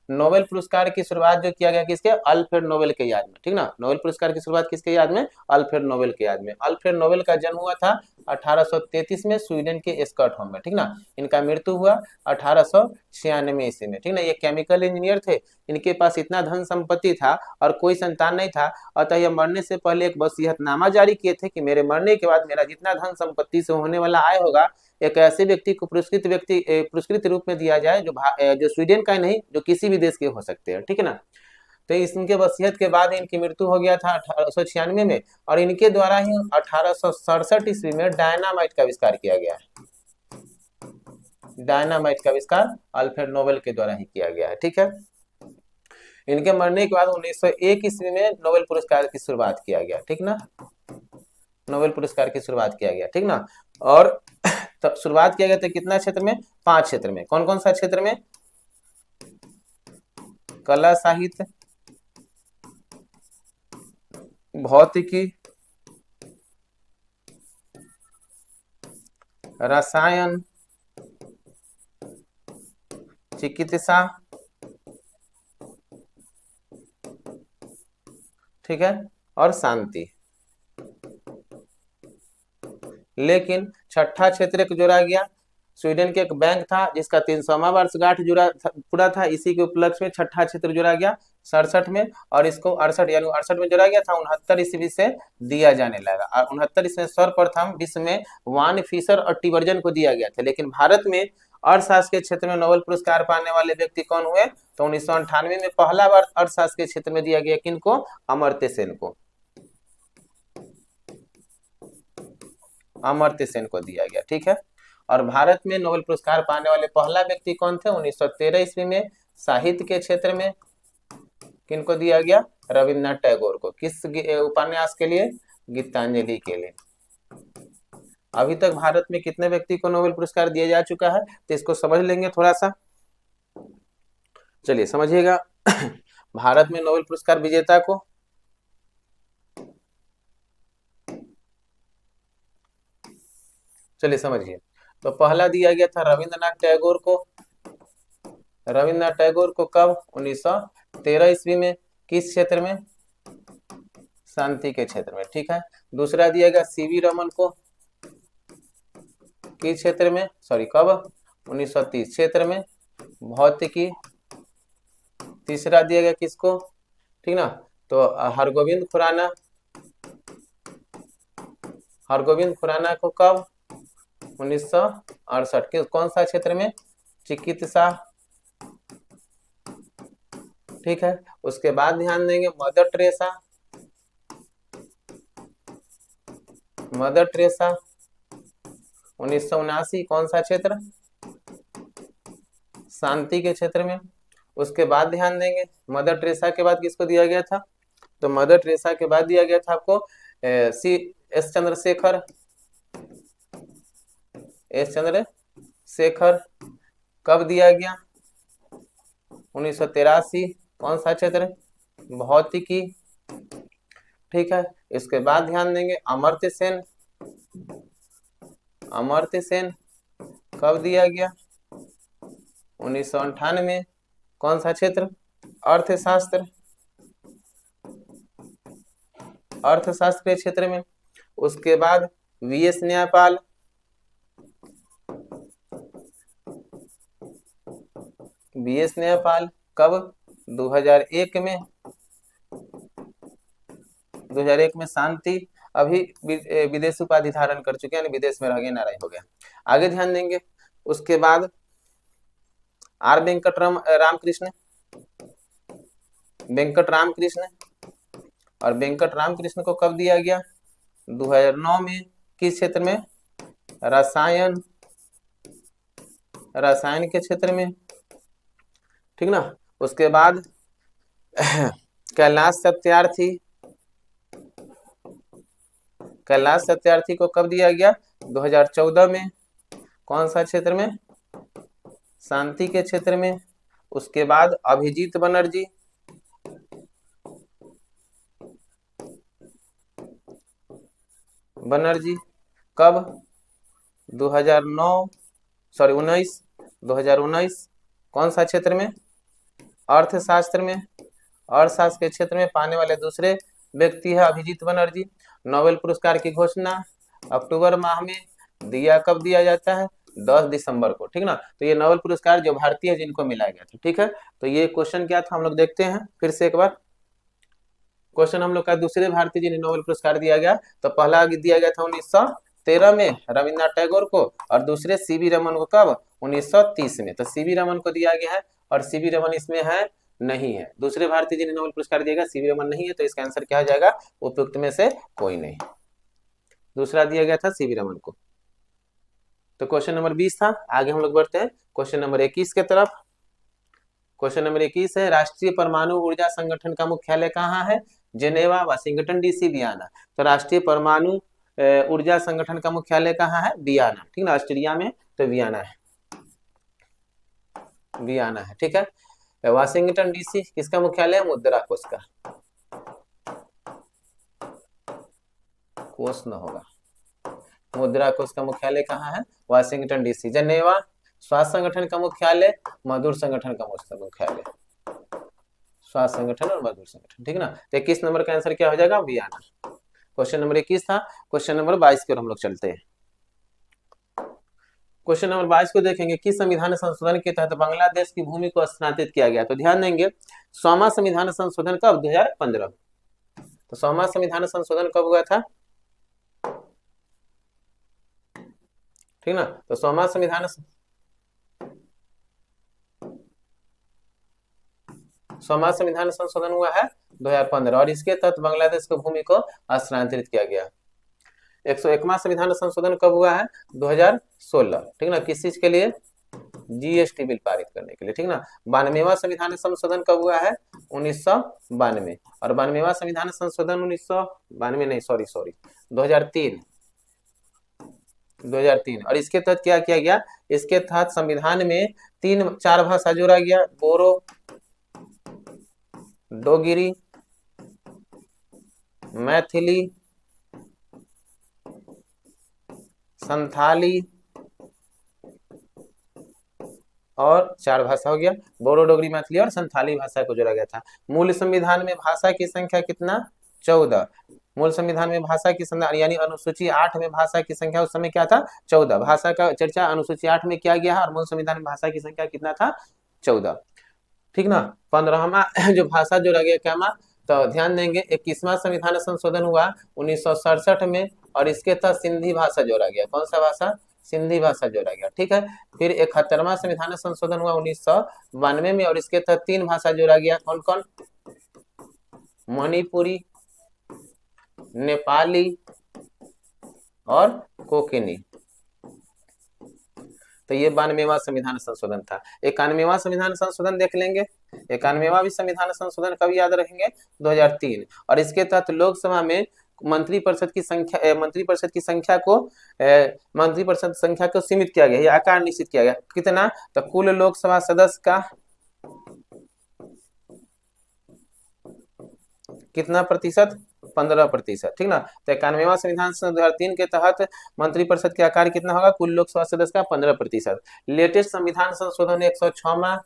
नोबेल पुरस्कार की शुरुआत जो किया गया किसके? अल्फ्रेड नोबेल के याद में। ठीक ना, नोबेल पुरस्कार की शुरुआत किसके याद में? अल्फ्रेड नोबेल के याद में। अल्फ्रेड नोबेल का जन्म हुआ था 1833 में स्वीडन के स्टॉकहोम में। ठीक ना, इनका मृत्यु हुआ 1896 ईस्वी में। ठीक ना, ये केमिकल इंजीनियर थे। इनके पास इतना धन संपत्ति था और कोई संतान नहीं था, अतः ये मरने से पहले एक वसीयतनामा जारी किए थे कि मेरे मरने के बाद मेरा जितना धन संपत्ति से होने वाला आय होगा, एक ऐसे व्यक्ति को पुरस्कृत रूप में दिया जाए जो स्वीडन का ही नहीं, जो किसी भी देश के हो सकते हैं। ठीक है ना, तो इनके वसीयत के बाद इनकी मृत्यु हो गया था 1896 में। और इनके द्वारा ही 1867 ईस्वी में डायनामाइट का आविष्कार किया गया है। डायनामाइट का आविष्कार अल्फ्रेड नोबेल के द्वारा ही किया गया है। ठीक है, इनके मरने के बाद 1901 ईस्वी में नोबेल पुरस्कार की शुरुआत किया गया। ठीक ना, नोबेल पुरस्कार की शुरुआत किया गया। ठीक ना, और तब शुरुआत किया गया था कितना क्षेत्र में? 5 क्षेत्र में। कौन कौन सा क्षेत्र में? कला साहित्य, भौतिकी, रसायन, चिकित्सा, ठीक है, और शांति। लेकिन छठा क्षेत्र एक जोड़ा गया। स्वीडन के एक बैंक था जिसका 300वां वर्षगांठ पूरा था, इसी के उपलक्ष्य में छठा क्षेत्र जोड़ा गया 67 में। और इसको 68 यानी 68 में जोड़ा गया था, 69 ईस्वी से दिया जाने लगा। और 69 ईस्वी में सर्वप्रथम विश्व में वान फिशर और टिवर्जन को दिया गया था। लेकिन भारत में अर्थशास्त्र के क्षेत्र में नोबेल पुरस्कार पाने वाले व्यक्ति कौन हुए? तो 1998 में पहला बार अर्थशास्त्र के क्षेत्र में दिया गया किनको? अमर्त्य सेन को। अमर्त्य सेन को दिया गया। ठीक है, और भारत में नोबेल पुरस्कार पाने वाले पहला व्यक्ति कौन थे? 1913 ईस्वी में साहित्य के क्षेत्र में किनको दिया गया? रविन्द्रनाथ टैगोर को। किस उपन्यास के लिए? गीतांजलि के लिए। अभी तक भारत में कितने व्यक्ति को नोबेल पुरस्कार दिया जा चुका है, तो इसको समझ लेंगे थोड़ा सा। चलिए समझिएगा। भारत में नोबेल पुरस्कार विजेता को चलिए समझिए, तो पहला दिया गया था रविंद्रनाथ टैगोर को। रविंद्रनाथ टैगोर को कब? 1913 ईस्वी में। किस क्षेत्र में? शांति के क्षेत्र में। ठीक है। दूसरा दिया गया सीवी रमन को। किस क्षेत्र में? सॉरी, कब? 1930 क्षेत्र में, भौतिकी। तीसरा दिया गया किसको? ठीक ना, तो हरगोविंद खुराना। हरगोविंद खुराना को कब? 1968 के कौन सा क्षेत्र में? चिकित्सा। ठीक है। उसके बाद ध्यान देंगे मदर टेरेसा। मदर टेरेसा 1979 कौन सा क्षेत्र? शांति के क्षेत्र में। उसके बाद ध्यान देंगे मदर टेरेसा के बाद किसको दिया गया था? तो मदर टेरेसा के बाद दिया गया था आपको C S Chandrasekhar. S Chandrasekhar कब दिया गया? 1983। कौन सा क्षेत्र? भौतिकी। ठीक है। इसके बाद ध्यान देंगे अमर्त्य सेन। अमर्त्य सेन कब दिया गया? 1998। कौन सा क्षेत्र? अर्थशास्त्र। अर्थशास्त्र के क्षेत्र में। उसके बाद वीएस न्यायपाल। वीएस न्यायपाल कब? 2001 में। 2001 में शांति। अभी विदेश उपाधि धारण कर चुके हैं, यानी विदेश में रह गए, नारायण हो गया। आगे ध्यान देंगे। उसके बाद आर वेंकट रामकृष्ण। वेंकट रामकृष्ण। और वेंकट रामकृष्ण को कब दिया गया? 2009 में। किस क्षेत्र में? रसायन। रसायन के क्षेत्र में। ठीक ना। उसके बाद कैलाश सत्यार्थी। कैलाश सत्यार्थी को कब दिया गया? 2014 में। कौन सा क्षेत्र में? शांति के क्षेत्र में। उसके बाद अभिजीत बनर्जी। बनर्जी कब? 2019। कौन सा क्षेत्र में? अर्थशास्त्र में। अर्थशास्त्र के क्षेत्र में पाने वाले दूसरे व्यक्ति है अभिजीत बनर्जी। नोबेल पुरस्कार की घोषणा अक्टूबर माह में दिया। कब दिया जाता है? 10 दिसंबर को। ठीक ना। तो ये नोबेल पुरस्कार जो भारतीय जिनको मिलाया गया था। ठीक है। तो ये क्वेश्चन क्या था हम लोग देखते हैं फिर से एक बार। क्वेश्चन हम लोग का दूसरे भारतीय जिन्हें नोबेल पुरस्कार दिया गया, तो पहला दिया गया था 1913 में रविन्द्रनाथ टैगोर को, और दूसरे सीवी रमन को कब? 1930 में। तो सीवी रमन को दिया गया है, और सीवी रमन इसमें है नहीं है। दूसरे भारतीय जिन्हें नोबेल पुरस्कार दिया गया सीवी रमन नहीं है, तो इसका आंसर क्या हो जाएगा? उपयुक्त में से कोई नहीं। दूसरा दिया गया था सीवी रमन को। तो क्वेश्चन नंबर 20 था। आगे हम लोग बढ़ते हैं क्वेश्चन नंबर 21 के तरफ। क्वेश्चन नंबर 21 है राष्ट्रीय परमाणु ऊर्जा संगठन का मुख्यालय कहाँ है? Geneva, Washington DC, Vienna. तो राष्ट्रीय परमाणु ऊर्जा संगठन का मुख्यालय कहाँ है? वियना। ठीक ना, ऑस्ट्रिया में। तो वियना है, वियना है। ठीक है। वाशिंगटन डीसी किसका मुख्यालय है? मुद्रा कोष का। कोष न होगा, मुद्रा कोष का मुख्यालय कहाँ है? Washington DC. जेनेवा स्वास्थ्य संगठन का मुख्यालय, मजदूर संगठन का मुख्यालय। स्वास्थ्य संगठन और मजदूर संगठन। ठीक ना। तो 21 नंबर का आंसर क्या हो जाएगा? वियना। क्वेश्चन नंबर 21 था। क्वेश्चन नंबर 22 की ओर हम लोग चलते हैं। क्वेश्चन नंबर 22 को देखेंगे, किस संविधान संशोधन के तहत बांग्लादेश की भूमि को स्थानांतरित किया गया? तो ध्यान देंगे 100वां संविधान संशोधन कब? 2015। तो 100वां संविधान संशोधन कब हुआ था? ठीक ना। तो 100वां संविधान 100वां संविधान संशोधन हुआ है 2015, और इसके तहत बांग्लादेश को भूमि को स्थानांतरित किया गया। 101वां संविधान संशोधन कब हुआ है? 2016। ठीक ना। किस चीज के लिए? जीएसटी बिल पारित करने के लिए। ठीक ना। 92वां संविधान संशोधन कब हुआ है? 1992। और 92वां संविधान संशोधन 1992 नहीं, सॉरी 2003। और इसके तहत क्या किया गया? इसके तहत संविधान में 4 भाषा जोड़ा गया, बोरो, डोगरी, मैथिली, संथाली और 4 भाषा हो गया, बोडो, डोगरी, मैथिली और संथाली भाषा को जोड़ा गया था। मूल संविधान में भाषा की संख्या कितना? 14। मूल संविधान में भाषा की संख्या यानी अनुसूची 8 में भाषा की संख्या उस समय क्या था? 14। भाषा का चर्चा अनुसूची 8 में किया गया है और मूल संविधान में भाषा की संख्या कितना था? 14। ठीक ना। 15वां जो भाषा जोड़ा गया क्या मा? तो ध्यान देंगे 21वां संविधान संशोधन हुआ 1967 में और इसके तहत सिंधी भाषा जोड़ा गया। कौन सा भाषा? सिंधी भाषा जोड़ा गया। ठीक है। फिर 71वां संविधान संशोधन हुआ 1992 में और इसके तहत 3 भाषा जोड़ा गया। कौन कौन? मणिपुरी, नेपाली और कोंकणी। तो ये 92वां संविधान संशोधन था। 91वां संविधान संशोधन देख लेंगे। 91वां भी संविधान संशोधन कब याद रखेंगे? 2003। और इसके तहत लोकसभा में मंत्रिपरिषद की संख्या को सीमित किया गया, आकार निश्चित किया गया। कितना? तो कुल लोकसभा सदस्य का कितना प्रतिशत? 15%। ठीक ना। तो 91वां संविधान 2003 के तहत मंत्रिपरिषद के आकार कितना होगा? कुल लोकसभा सदस्य का 15%। लेटेस्ट संविधान संशोधन 106वां,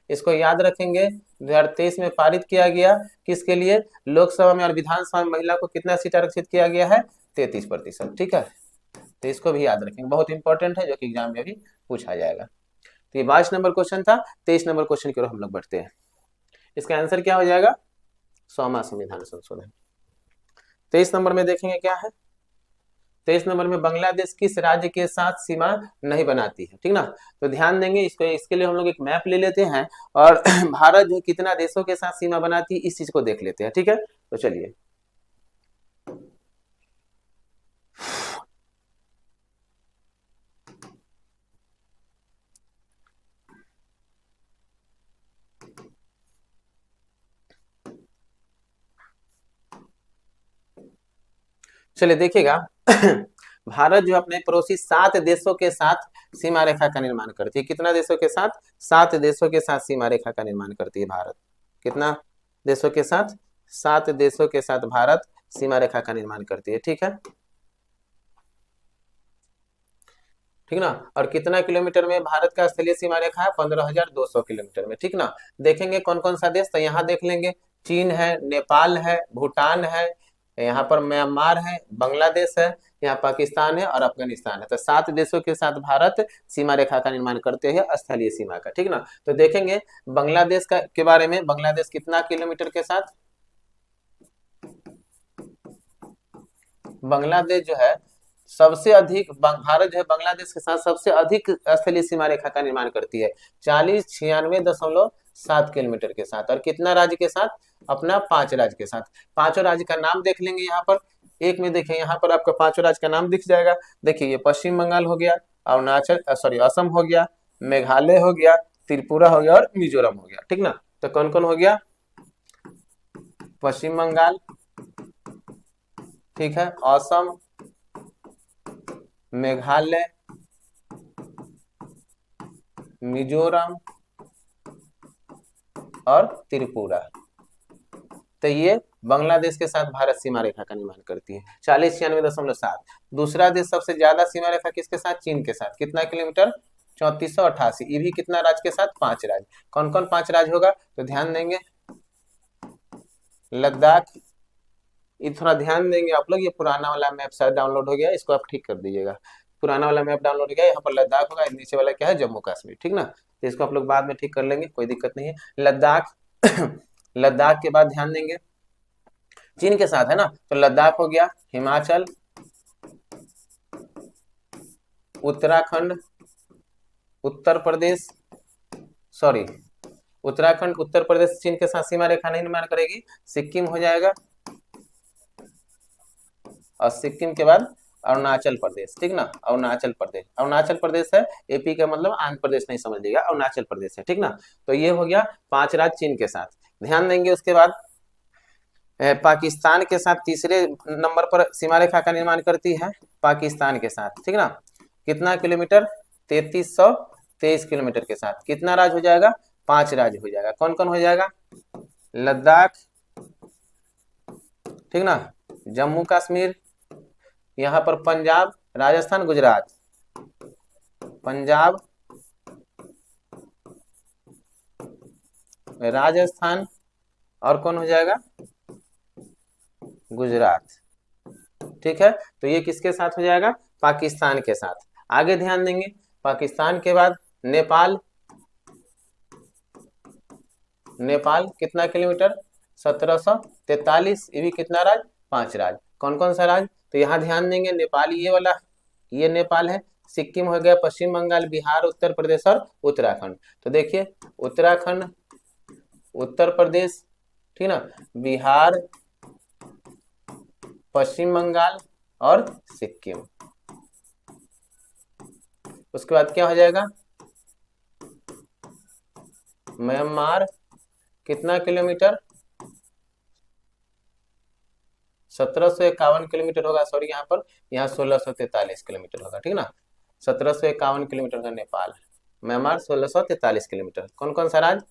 इसको याद रखेंगे, 2023 में पारित किया गया। किसके लिए? लोकसभा में और विधानसभा में महिला को कितना सीट आरक्षित किया गया है? 33%। ठीक है। तो इसको भी याद रखेंगे, बहुत इंपॉर्टेंट है, जो कि एग्जाम में भी पूछा जाएगा। तो ये 22 नंबर क्वेश्चन था। 23 नंबर क्वेश्चन की ओर हम लोग बढ़ते हैं। इसका आंसर क्या हो जाएगा? 100वां संविधान संशोधन। 23 नंबर में देखेंगे क्या है। 23 नंबर में बांग्लादेश किस राज्य के साथ सीमा नहीं बनाती है? ठीक ना। तो ध्यान देंगे इसको, इसके लिए हम लोग एक मैप ले लेते हैं और भारत जो कितना देशों के साथ सीमा बनाती है इस चीज को देख लेते हैं। ठीक है। तो चलिए, चलिए देखिएगा भारत जो अपने पड़ोसी 7 देशों के साथ सीमा रेखा का निर्माण करती है। कितना देशों के साथ? 7 देशों के साथ सीमा रेखा का निर्माण करती है भारत। कितना देशों के साथ? 7 देशों के साथ भारत सीमा रेखा का निर्माण करती है। ठीक है। ठीक ना। और कितना किलोमीटर में भारत का स्थलीय सीमा रेखा है? 15,200 किलोमीटर में। ठीक ना। देखेंगे कौन कौन सा देश, तो यहाँ देख लेंगे, चीन है, नेपाल है, भूटान है, यहाँ पर म्यांमार है, बांग्लादेश है, यहाँ पाकिस्तान है और अफगानिस्तान है। तो 7 देशों के साथ भारत सीमा रेखा का निर्माण करते हैं, स्थलीय सीमा का। ठीक ना। तो देखेंगे बांग्लादेश का के बारे में, बांग्लादेश कितना किलोमीटर के साथ? बांग्लादेश जो है सबसे अधिक, भारत जो है बांग्लादेश के साथ सबसे अधिक स्थलीय सीमा रेखा का निर्माण करती है, 4096.7 किलोमीटर के साथ। और कितना राज्य के साथ? अपना 5 राज्य के साथ। 5 राज्य का नाम देख लेंगे। यहाँ पर एक में देखिए, यहाँ पर आपका 5 राज्य का नाम दिख जाएगा। देखिए ये पश्चिम बंगाल हो गया, अरुणाचल असम हो गया, मेघालय हो गया, त्रिपुरा हो गया और मिजोरम हो गया। ठीक ना। तो कौन कौन हो गया? पश्चिम बंगाल, ठीक है, असम, मेघालय, मिजोरम और त्रिपुरा। तो ये बांग्लादेश के साथ भारत सीमा रेखा का निर्माण करती है, 4096.7। दूसरा देश सबसे ज्यादा सीमा रेखा किसके साथ? चीन के साथ। कितना किलोमीटर? 3488। ये भी कितना राज्य के साथ? 5 राज्य। कौन कौन 5 राज्य होगा? तो ध्यान देंगे, लद्दाख, ये थोड़ा ध्यान देंगे आप लोग, ये पुराना वाला मैप शायद डाउनलोड हो गया, इसको आप ठीक कर दीजिएगा। पुराना वाला मैप डाउनलोड हो गया, यहाँ पर लद्दाख होगा, नीचे वाला क्या है? जम्मू कश्मीर। ठीक ना। तो इसको आप लोग बाद में ठीक कर लेंगे, कोई दिक्कत नहीं है। लद्दाख लद्दाख के बाद ध्यान देंगे चीन के साथ है ना, तो लद्दाख हो गया, हिमाचल, उत्तराखंड, उत्तर प्रदेश, सॉरी उत्तराखंड उत्तर प्रदेश चीन के साथ सीमा रेखा नहीं निर्माण करेगी, सिक्किम हो जाएगा और सिक्किम के बाद अरुणाचल प्रदेश। ठीक ना। अरुणाचल प्रदेश, अरुणाचल प्रदेश है, एपी का मतलब आंध्र प्रदेश नहीं समझिएगा, अरुणाचल प्रदेश है। ठीक ना। तो ये हो गया 5 राज्य चीन के साथ। ध्यान देंगे उसके बाद पाकिस्तान के साथ तीसरे नंबर पर सीमा रेखा का निर्माण करती है, पाकिस्तान के साथ। ठीक ना। कितना किलोमीटर? 3323 किलोमीटर के साथ। कितना राज्य हो जाएगा? 5 राज्य हो जाएगा। कौन कौन हो जाएगा? लद्दाख, ठीक ना, जम्मू कश्मीर, यहाँ पर पंजाब, राजस्थान, गुजरात, पंजाब, राजस्थान, और कौन हो जाएगा, गुजरात। ठीक है, तो ये किसके साथ हो जाएगा, पाकिस्तान के साथ। आगे ध्यान देंगे, पाकिस्तान के बाद नेपाल, नेपाल कितना किलोमीटर, 1743। ये भी कितना राज्य, 5 राज्य। कौन कौन सा राज्य, तो यहाँ ध्यान देंगे, नेपाल ये वाला, ये नेपाल है, सिक्किम हो गया, पश्चिम बंगाल, बिहार, उत्तर प्रदेश और उत्तराखंड। तो देखिए उत्तराखंड, उत्तर प्रदेश, ठीक ना, बिहार, पश्चिम बंगाल और सिक्किम। उसके बाद क्या हो जाएगा, म्यांमार कितना किलोमीटर, 1751 किलोमीटर होगा, सॉरी यहाँ पर, यहाँ 1643 किलोमीटर होगा, ठीक ना, 1751 किलोमीटर का नेपाल, म्यांमार 1643 किलोमीटर। कौन कौन सा राज्य,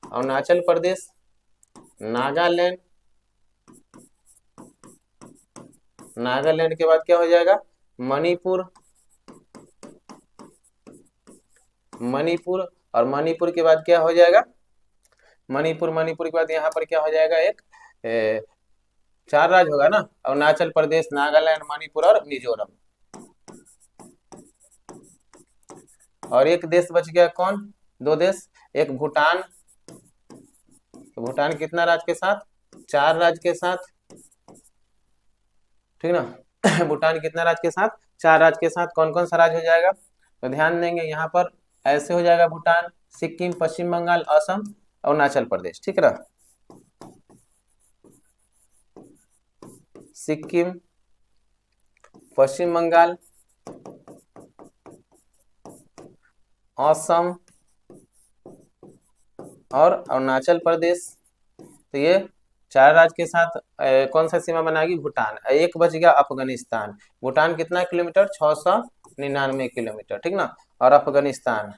अरुणाचल प्रदेश, नागालैंड, नागालैंड के बाद क्या हो जाएगा, मणिपुर, मणिपुर, और मणिपुर के बाद क्या हो जाएगा, मणिपुर, मणिपुर के बाद यहाँ पर क्या हो जाएगा, एक 4 राज्य होगा ना, अरुणाचल प्रदेश, नागालैंड, मणिपुर और मिजोरम। और एक देश बच गया, कौन, 2 देश, एक भूटान, तो भूटान कितना राज्य के साथ, 4 राज्य के साथ, ठीक ना भूटान कितना राज्य के साथ, 4 राज्य के साथ। कौन कौन सा राज्य हो जाएगा, तो ध्यान देंगे यहाँ पर ऐसे हो जाएगा, भूटान, सिक्किम, पश्चिम बंगाल, असम, अरुणाचल प्रदेश, ठीक है ना, सिक्किम, पश्चिम बंगाल, असम और अरुणाचल प्रदेश। तो ये 4 राज्य के साथ कौन सा सीमा बनाएगी, भूटान। एक बच गया अफगानिस्तान, भूटान कितना किलोमीटर, 699 किलोमीटर, ठीक ना, और अफगानिस्तान,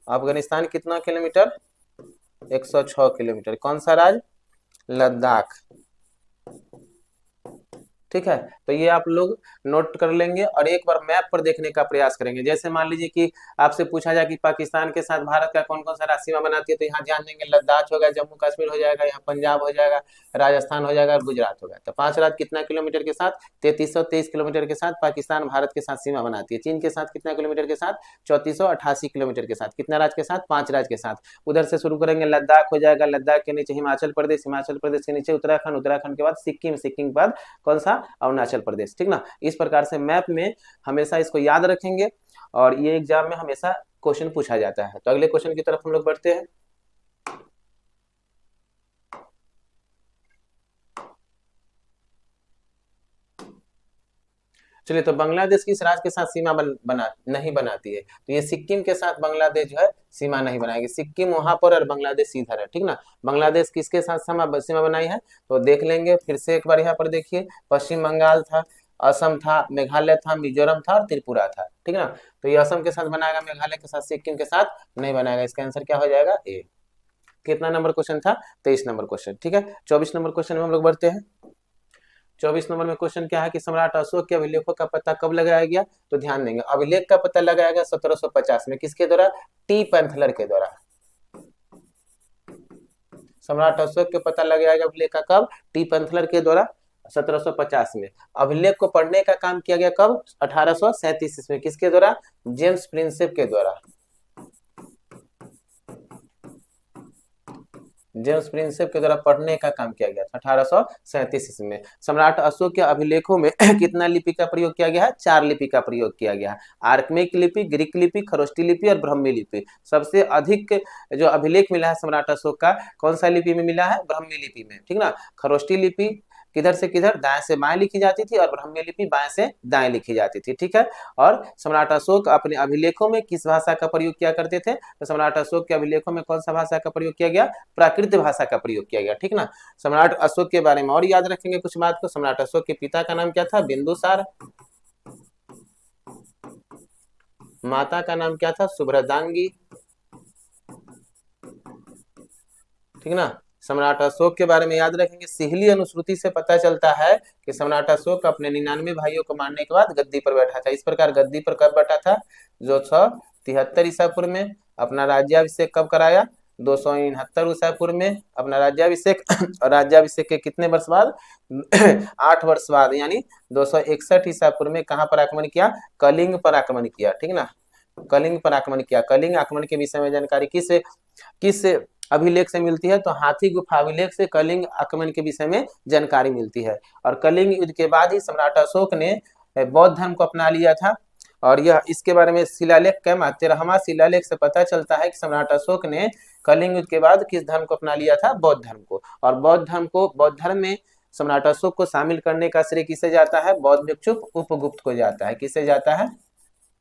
अफगानिस्तान कितना किलोमीटर, 106 किलोमीटर। कौन सा राज्य, लद्दाख, ठीक है। तो ये आप लोग नोट कर लेंगे और एक बार मैप पर देखने का प्रयास करेंगे। जैसे मान लीजिए कि आपसे पूछा जाए कि पाकिस्तान के साथ भारत का कौन कौन सा सीमा बनाती है, तो यहाँ ध्यान देंगे, लद्दाख हो गया, जम्मू कश्मीर हो जाएगा, यहाँ पंजाब हो जाएगा, राजस्थान हो जाएगा और गुजरात हो गया। तो 5 राज्य कितना किलोमीटर के साथ, 3323 किलोमीटर के साथ पाकिस्तान भारत के साथ सीमा बनाती है। चीन के साथ कितना किलोमीटर के साथ, 3488 किलोमीटर के साथ। कितना राज्य के साथ, 5 राज्य के साथ। उधर से शुरू करेंगे, लद्दाख हो जाएगा, लद्दाख के नीचे हिमाचल प्रदेश, हिमाचल प्रदेश के नीचे उत्तराखंड, उत्तराखंड के बाद सिक्किम, सिक्किम के बाद कौन सा, अरुणाचल प्रदेश, ठीक ना। इस प्रकार से मैप में हमेशा इसको याद रखेंगे और ये एग्जाम में हमेशा क्वेश्चन पूछा जाता है। तो अगले क्वेश्चन की तरफ हम लोग बढ़ते हैं। चलिए, तो बांग्लादेश किस राज्य के साथ सीमा नहीं बनाती है, तो ये सिक्किम के साथ बांग्लादेश जो है सीमा नहीं बनाएगी। सिक्किम वहां पर और बांग्लादेश इधर है, ठीक ना। बांग्लादेश किसके साथ सीमा बनाई है, तो देख लेंगे फिर से एक बार। यहाँ पर देखिए, पश्चिम बंगाल था, असम था, मेघालय था, मिजोरम था और त्रिपुरा था, ठीक ना। तो ये असम के साथ बनाएगा, मेघालय के साथ, सिक्किम के साथ नहीं बनाएगा। इसका आंसर क्या हो जाएगा, ए। कितना नंबर क्वेश्चन था, 23 नंबर क्वेश्चन, ठीक है। 24 नंबर क्वेश्चन में हम लोग बढ़ते हैं। 24 नंबर में क्वेश्चन क्या है कि सम्राट अशोक के अभिलेखों का पता कब लगाया गया, तो ध्यान देंगे, अभिलेख का पता लगाया गया 1750 में। किसके द्वारा, टी पैंथलर के द्वारा। सम्राट अशोक के पता लगाया गया अभिलेख का कब, टी पैंथलर के द्वारा 1750 में। अभिलेख को पढ़ने का काम किया गया कब, 1837 में। किसके द्वारा, जेम्स प्रिंसेप के द्वारा, जेम्स प्रिंसेप के द्वारा पढ़ने का काम किया गया था 1837 में। सम्राट अशोक के अभिलेखों में कितना लिपि का प्रयोग किया गया है, 4 लिपि का प्रयोग किया गया है। आर्कमेइक लिपि, ग्रीक लिपि, खरोष्टी लिपि और ब्राह्मी लिपि। सबसे अधिक जो अभिलेख मिला है सम्राट अशोक का, कौन सा लिपि में मिला है, ब्राह्मी लिपि में, ठीक ना। खरोष्टी लिपि किधर से किधर, दाएं से बाएं लिखी जाती थी, और ब्राह्मी लिपि बाएं से दाएं लिखी जाती थी, ठीक है। और सम्राट अशोक अपने अभिलेखों में किस भाषा का प्रयोग किया करते थे, तो सम्राट अशोक के अभिलेखों में कौन सा भाषा का प्रयोग किया गया, प्राकृत भाषा का प्रयोग किया गया, ठीक ना। सम्राट अशोक के बारे में और याद रखेंगे कुछ बात को। सम्राट अशोक के पिता का नाम क्या था, बिंदुसार। माता का नाम क्या था, सुभ्रदांगी, ठीक ना। सम्राट अशोक के बारे में याद रखेंगे, सिहली अनुश्रुति से पता चलता है कि सम्राट अशोक अपने 99 भाइयों को मारने के बाद गद्दी पर बैठा था। इस प्रकार गद्दी पर कब बैठा था, जो 673 ईसा पूर्व में, अपना राज्याभिषेक कब कराया? 269 ईसा पूर्व में अपना राज्याभिषेक। और राज्याभिषेक के कितने वर्ष बाद? 8 वर्ष बाद, यानी 261 ईसा पूर्व में कहां पर आक्रमण किया? कलिंग पर आक्रमण किया, ठीक ना, कलिंग पर आक्रमण किया। कलिंग आक्रमण के विषय में जानकारी किस अभिलेख से मिलती है? तो हाथी गुफा अभिलेख से कलिंग आक्रमण के विषय में जानकारी मिलती है। और कलिंग युद्ध के बाद ही सम्राट अशोक ने बौद्ध धर्म को अपना लिया था। और यह इसके बारे में शिलालेख क्या 13वां शिलालेख से पता चलता है कि सम्राट अशोक ने कलिंग युद्ध के बाद किस धर्म को अपना लिया था? बौद्ध धर्म को। और बौद्ध धर्म में सम्राट अशोक को शामिल करने का श्रेय किसे जाता है? बौद्ध भिक्षु उपगुप्त को जाता है। किसे जाता है?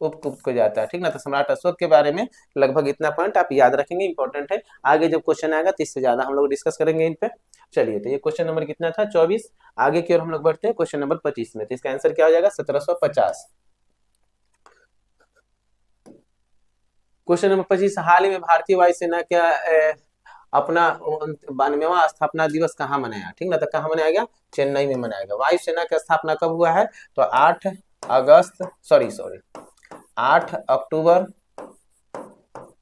उपगुप्त को जाता है, ठीक ना। तो सम्राट अशोक के बारे में लगभग इतना पॉइंट आप याद रखेंगे, इंपॉर्टेंट है। आगे जब क्वेश्चन आएगा तो इससे ज्यादा हम लोग डिस्कस करेंगे इन पे। चलिए, तो ये क्वेश्चन नंबर कितना था? 24। आगे की ओर हम लोग बढ़ते हैं क्वेश्चन नंबर 25 में। तो इसका आंसर क्या हो जाएगा? 1750। क्वेश्चन नंबर 25, हाल ही में भारतीय वायुसेना क्या अपना 92वां स्थापना दिवस कहाँ मनाया? ठीक ना, तो कहाँ मनाया गया? चेन्नई में मनाया गया। वायुसेना का स्थापना कब हुआ है? तो 8 अक्टूबर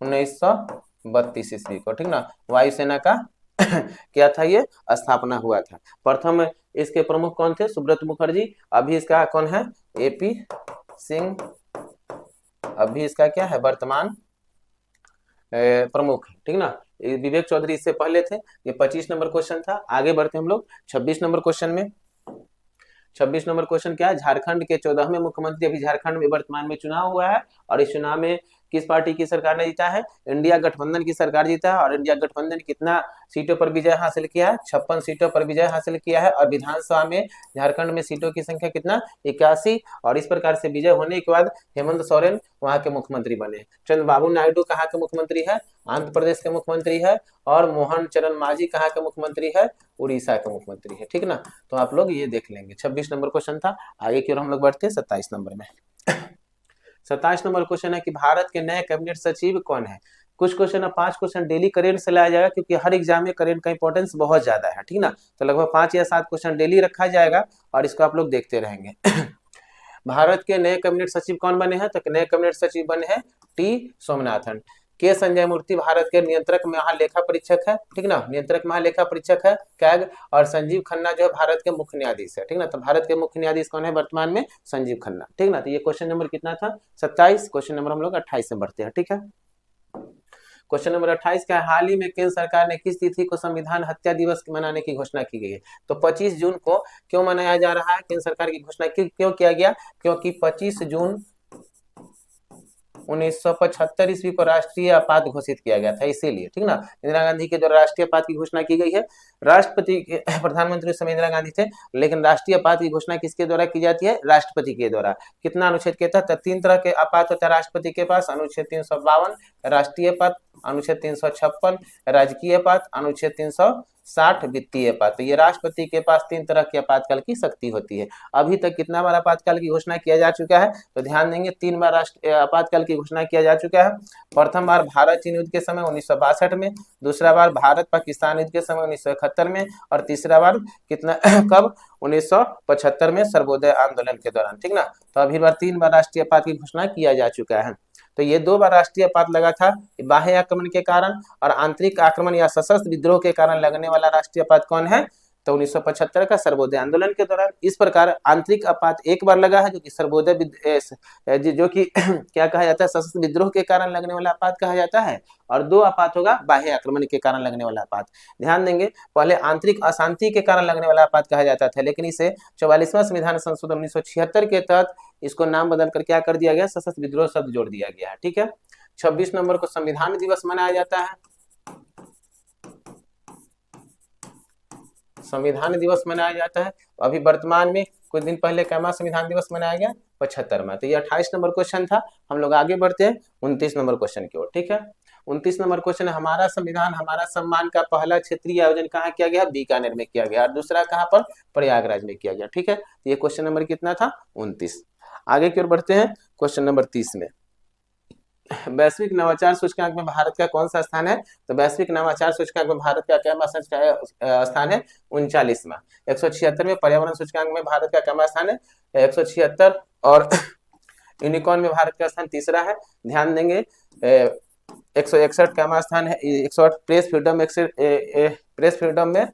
1932 ईस्वी को, ठीक ना, वायुसेना का क्या था? ये स्थापना हुआ था। प्रथम इसके प्रमुख कौन थे? सुब्रत मुखर्जी। अभी इसका कौन है? एपी सिंह। अभी इसका क्या है? वर्तमान प्रमुख, ठीक ना। विवेक चौधरी इससे पहले थे। ये 25 नंबर क्वेश्चन था। आगे बढ़ते हम लोग 26 नंबर क्वेश्चन में। 26 नंबर क्वेश्चन क्या है? झारखंड के 14वें मुख्यमंत्री अभी झारखंड में वर्तमान में चुनाव हुआ है। और इस चुनाव में किस पार्टी की सरकार ने जीता है? इंडिया गठबंधन की सरकार जीता है। और इंडिया गठबंधन कितना सीटों पर विजय हासिल किया है? 56 सीटों पर विजय हासिल किया है। और विधानसभा में झारखंड में सीटों की संख्या कितना? 81। और इस प्रकार से विजय होने के बाद हेमंत सोरेन वहां के मुख्यमंत्री बने। चंद्रबाबू नायडू कहाँ के मुख्यमंत्री है? आंध्र प्रदेश के मुख्यमंत्री है। और मोहन चरण मांझी कहाँ के मुख्यमंत्री है? उड़ीसा के मुख्यमंत्री है, ठीक ना। तो आप लोग ये देख लेंगे। 26 नंबर क्वेश्चन था। आगे की ओर हम लोग बढ़ते हैं 27 नंबर में। 27 नंबर क्वेश्चन है कि भारत के नए कैबिनेट सचिव कौन है? कुछ क्वेश्चन है, 5 क्वेश्चन डेली करेंट से लाया जाएगा, क्योंकि हर एग्जाम में करेंट का इंपॉर्टेंस बहुत ज्यादा है, ठीक ना। तो लगभग 5 या 7 क्वेश्चन डेली रखा जाएगा और इसको आप लोग देखते रहेंगे। भारत के नए कैबिनेट सचिव कौन बने हैं? तो नए कैबिनेट सचिव बने हैं टी सोमनाथन। के संजय मूर्ति भारत के नियंत्रक महालेखा परीक्षक है, ठीक ना, नियंत्रक महालेखा परीक्षक है कैग। और संजीव खन्ना जो है भारत के मुख्य न्यायाधीश है, ठीक ना। तो भारत के मुख्य न्यायाधीश कौन है वर्तमान में? संजीव खन्ना, ठीक ना। तो ये क्वेश्चन नंबर कितना था? 27। क्वेश्चन नंबर हम लोग 28 से बढ़ते हैं, ठीक है। क्वेश्चन नंबर 28 का, हाल ही में केंद्र सरकार ने किस तिथि को संविधान हत्या दिवस मनाने की घोषणा की गई है? तो 25 जून को क्यों मनाया जा रहा है? केंद्र सरकार की घोषणा क्यों किया गया? क्योंकि 25 जून 1975 ईस्वी को राष्ट्रीय आपात घोषित किया गया था, इसीलिए, ठीक ना। इंदिरा गांधी के द्वारा राष्ट्रीय आपात की घोषणा की गई है। राष्ट्रपति प्रधानमंत्री उस समय इंदिरा गांधी थे, लेकिन राष्ट्रीय आपात की घोषणा किसके द्वारा की जाती है? राष्ट्रपति के द्वारा। कितना अनुच्छेद के तहत? 3 तरह के आपात होता है राष्ट्रपति के पास। अनुच्छेद 352 राष्ट्रीय आपात, अनुच्छेद 356 राजकीय आपात, अनुच्छेद 360 वित्तीय आपात। तो ये राष्ट्रपति के पास 3 तरह के आपातकाल की शक्ति होती है। अभी तक कितना बार आपातकाल की घोषणा किया जा चुका है? तो ध्यान देंगे, 3 बार आपातकाल की घोषणा किया जा चुका है। प्रथम बार भारत चीन युद्ध के समय 1962 में, दूसरा बार भारत पाकिस्तान युद्ध के समय 1971 में, और तीसरा बार कितना कब? 1975 में सर्वोदय आंदोलन के दौरान, ठीक ना। तो अभी बार 3 बार राष्ट्रीय आपात की घोषणा किया जा चुका है। तो ये 2 बार राष्ट्रीय आपात लगा था, बाह्य आक्रमण के कारण और आंतरिक आक्रमण या सशस्त्र विद्रोह के कारण लगने वाला राष्ट्रीय आपात कौन है? तो 1975 का सर्वोदय आंदोलन के दौरान। इस प्रकार आंतरिक आपात एक बार लगा है, जो कि सर्वोदय जो कि क्या कहा जाता है? सशस्त्र विद्रोह के कारण लगने वाला आपात कहा जाता है। और 2 आपात होगा बाह्य आक्रमण के कारण लगने वाला आपात। ध्यान देंगे, पहले आंतरिक अशांति के कारण लगने वाला आपात कहा जाता था, लेकिन इसे 44वां संविधान संशोधन 1976 के तहत इसको नाम बदल कर क्या कर दिया गया? सशस्त्र विद्रोह शब्द जोड़ दिया गया है, ठीक है। 26 नंबर को संविधान दिवस मनाया जाता है। संविधान दिवस मनाया जाता है। अभी वर्तमान में कुछ दिन पहले कैमा संविधान दिवस मनाया गया? 75वां। तो ये 28 नंबर क्वेश्चन था। हम लोग आगे बढ़ते हैं 29 नंबर क्वेश्चन की ओर, ठीक है। 29 नंबर क्वेश्चन है, हमारा संविधान हमारा सम्मान का पहला क्षेत्रीय आयोजन कहाँ किया गया? बीकानेर में किया गया। और दूसरा कहाँ पर? प्रयागराज में किया गया, ठीक है। ये क्वेश्चन नंबर कितना था? 29। आगे की ओर बढ़ते हैं क्वेश्चन नंबर 30 में। वैश्विक नवाचार सूचकांक में भारत का कौन सा स्थान है? तो वैश्विक नवाचार सूचकांक में भारत का क्या स्थान है? 39वां। 176 में पर्यावरण सूचकांक में भारत का क्या स्थान है? 176। और यूनिकॉर्न में भारत का स्थान तीसरा है। ध्यान देंगे, 161 का स्थान है, 108 प्रेस फ्रीडम, प्रेस फ्रीडम में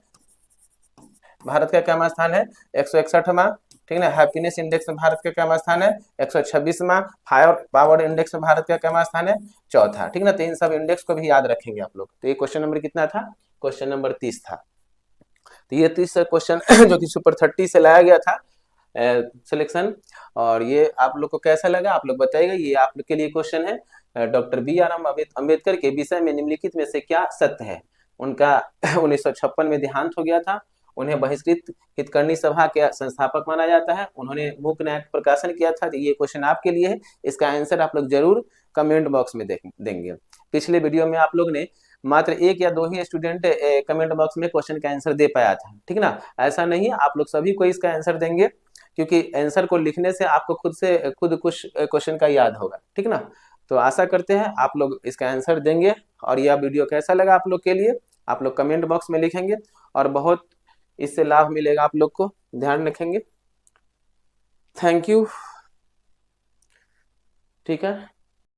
भारत का क्या स्थान है, 161वां। ठीक है, हैप्पीनेस इंडेक्स में भारत का क्या स्थान है, 126वां। फायर पावर इंडेक्स में भारत का क्या स्थान है, चौथा। ठीक ना, तो इन सब इंडेक्स को भी याद रखेंगे आप लोग। तो ये क्वेश्चन नंबर कितना था, क्वेश्चन नंबर 30 था। तो ये 30 क्वेश्चन जो कि सुपर 30 से लाया गया था सिलेक्शन। और ये आप लोग को कैसा लगा आप लोग बताइएगा। ये आप लोग के लिए क्वेश्चन है, डॉक्टर BR अम्बेडकर के विषय में निम्नलिखित में से क्या सत्य है। उनका 1956 में देहांत हो गया था। उन्हें बहिष्कृत हितकर्णी सभा के संस्थापक माना जाता है। उन्होंने मूक नायक प्रकाशन किया था। तो ये क्वेश्चन आपके लिए है, इसका आंसर आप लोग जरूर कमेंट बॉक्स में देंगे। पिछले वीडियो में आप लोग ने मात्र 1 या 2 ही स्टूडेंट कमेंट बॉक्स में क्वेश्चन का आंसर दे पाया था। ठीक ना, ऐसा नहीं, आप लोग सभी को इसका आंसर देंगे, क्योंकि आंसर को लिखने से आपको खुद कुछ क्वेश्चन का याद होगा। ठीक ना, तो आशा करते हैं आप लोग इसका आंसर देंगे। और यह वीडियो कैसा लगा आप लोग के लिए, आप लोग कमेंट बॉक्स में लिखेंगे, और बहुत इससे लाभ मिलेगा आप लोग को, ध्यान रखेंगे। Thank you. ठीक है।